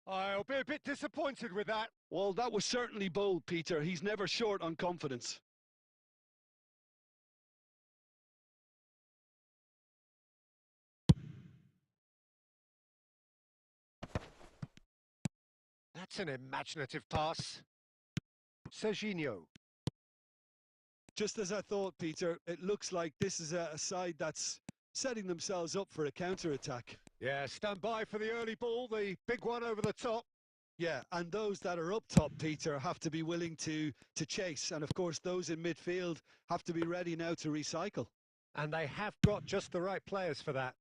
I'll be a bit disappointed with that. Well, that was certainly bold, Peter. He's never short on confidence. That's an imaginative pass. Serginho. Just as I thought, Peter, it looks like this is a side that's setting themselves up for a counter-attack. Yeah, stand by for the early ball, the big one over the top. Yeah, and those that are up top, Peter, have to be willing to chase. And of course, those in midfield have to be ready now to recycle. And they have got just the right players for that.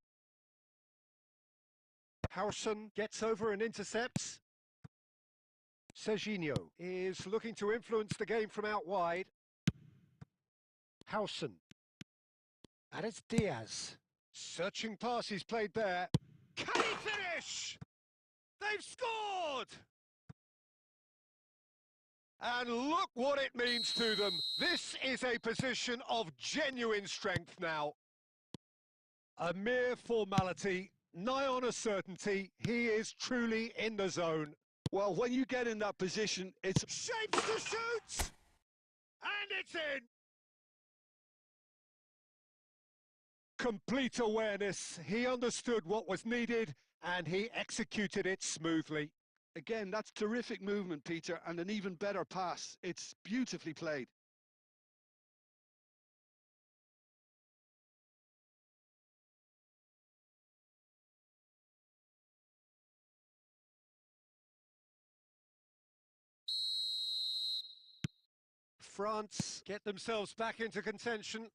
Harrison gets over and intercepts. Serginho is looking to influence the game from out wide. Howson. And it's Diaz. Searching pass he's played there. Can he finish? They've scored! And look what it means to them. This is a position of genuine strength now. A mere formality, nigh on a certainty. He is truly in the zone. Well, when you get in that position, it's Shapes to shoot! And it's in! Complete awareness. He understood what was needed and he executed it smoothly. again, that's terrific movement, Peter, and an even better pass. It's beautifully played. France get themselves back into contention.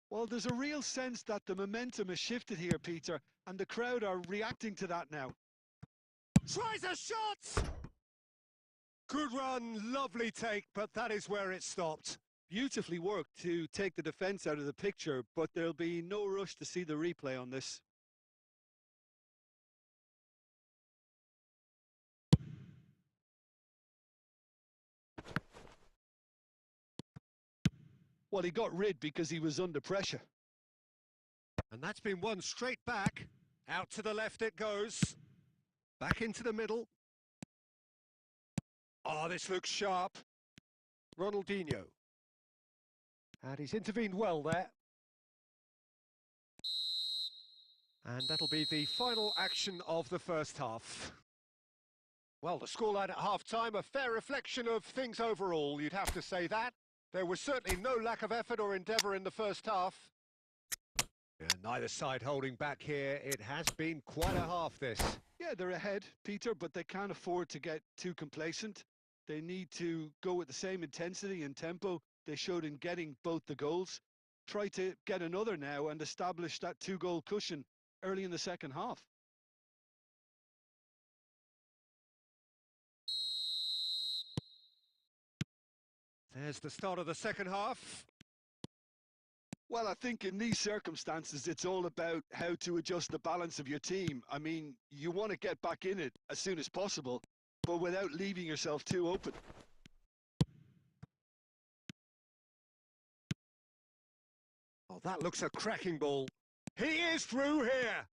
Well, there's a real sense that the momentum has shifted here, Peter, and the crowd are reacting to that now. Tries a shot! Good run, lovely take, but that is where it stopped. Beautifully worked to take the defence out of the picture, but there'll be no rush to see the replay on this. Well, he got rid because he was under pressure. And that's been won straight back. Out to the left it goes. Back into the middle. Oh, this looks sharp. Ronaldinho. And he's intervened well there. And that'll be the final action of the first half. Well, the scoreline at half-time, a fair reflection of things overall, you'd have to say that. There was certainly no lack of effort or endeavour in the first half. And neither side holding back here. It has been quite a half, this. Yeah, they're ahead, Peter, but they can't afford to get too complacent. They need to go with the same intensity and tempo they showed in getting both the goals. Try to get another now and establish that two-goal cushion early in the second half. There's the start of the second half. Well, I think in these circumstances, it's all about how to adjust the balance of your team. I mean, you want to get back in it as soon as possible, but without leaving yourself too open. Oh, that looks a cracking ball. He is through here.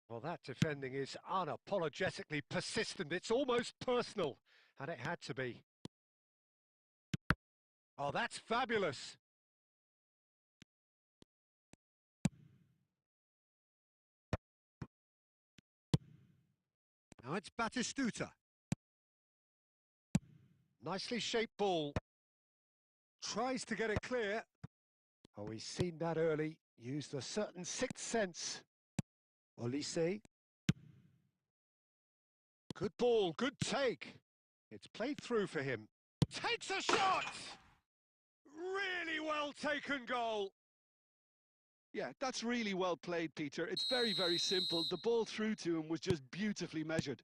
Well, that defending is unapologetically persistent. It's almost personal, and it had to be. Oh, that's fabulous. Now it's Batistuta. Nicely shaped ball. Tries to get it clear. Oh, he's seen that early. Used a certain sixth sense. Olise. Good ball, good take. It's played through for him. Takes a shot! Really well taken goal. Yeah, that's really well played, Peter. It's very, very simple. The ball through to him was just beautifully measured.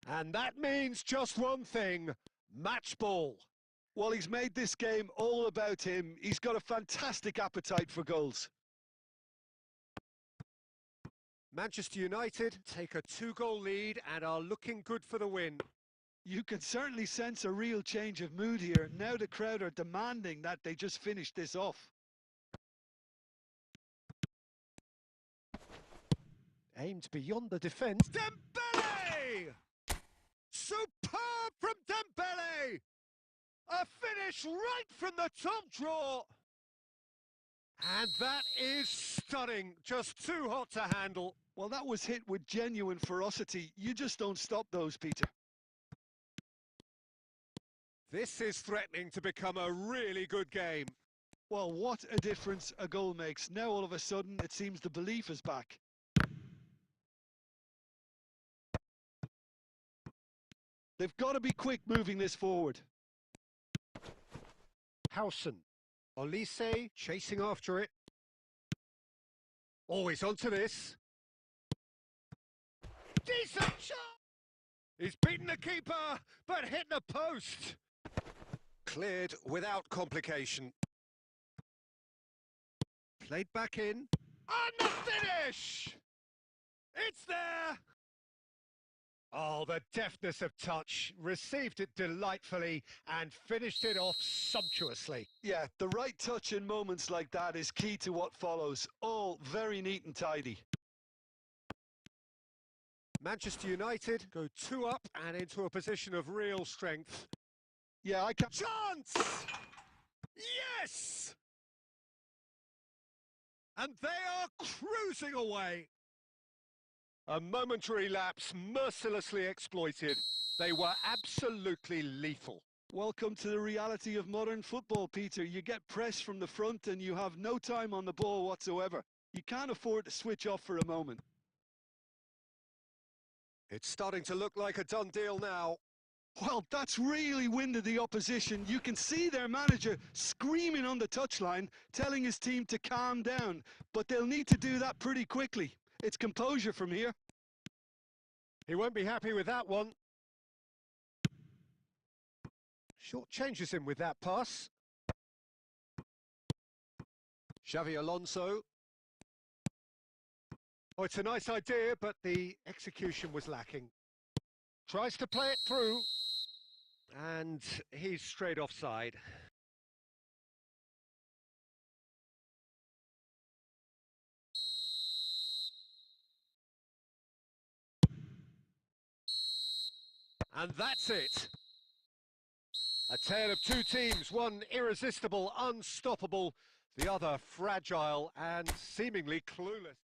And that means just one thing, match ball. Well, he's made this game all about him. He's got a fantastic appetite for goals. Manchester United take a two-goal lead and are looking good for the win. You can certainly sense a real change of mood here. Now the crowd are demanding that they just finish this off. Aimed beyond the defence. Dembele! Superb from Dembele! A finish right from the top draw. And that is stunning. Just too hot to handle. Well, that was hit with genuine ferocity. You just don't stop those, Peter. This is threatening to become a really good game. Well, what a difference a goal makes. Now, all of a sudden, it seems the belief is back. They've got to be quick moving this forward. Howson. Olise chasing after it. Always onto this. Decent shot! He's beaten the keeper, but hit the post. Cleared without complication. Played back in. And the finish! It's there! Oh, the deftness of touch. Received it delightfully and finished it off sumptuously. Yeah, the right touch in moments like that is key to what follows. All very neat and tidy. Manchester United go 2 up and into a position of real strength. Yeah, I can... Chance! Yes! And they are cruising away. A momentary lapse mercilessly exploited. They were absolutely lethal. Welcome to the reality of modern football, Peter. You get pressed from the front and you have no time on the ball whatsoever. You can't afford to switch off for a moment. It's starting to look like a done deal now. Well, that's really winded the opposition. You can see their manager screaming on the touchline, telling his team to calm down. But they'll need to do that pretty quickly. It's composure from here. He won't be happy with that one. Short changes him with that pass. Xavi Alonso. Oh, it's a nice idea, but the execution was lacking. Tries to play it through. And he's straight offside. And that's it. A tale of two teams, one irresistible, unstoppable, the other fragile and seemingly clueless.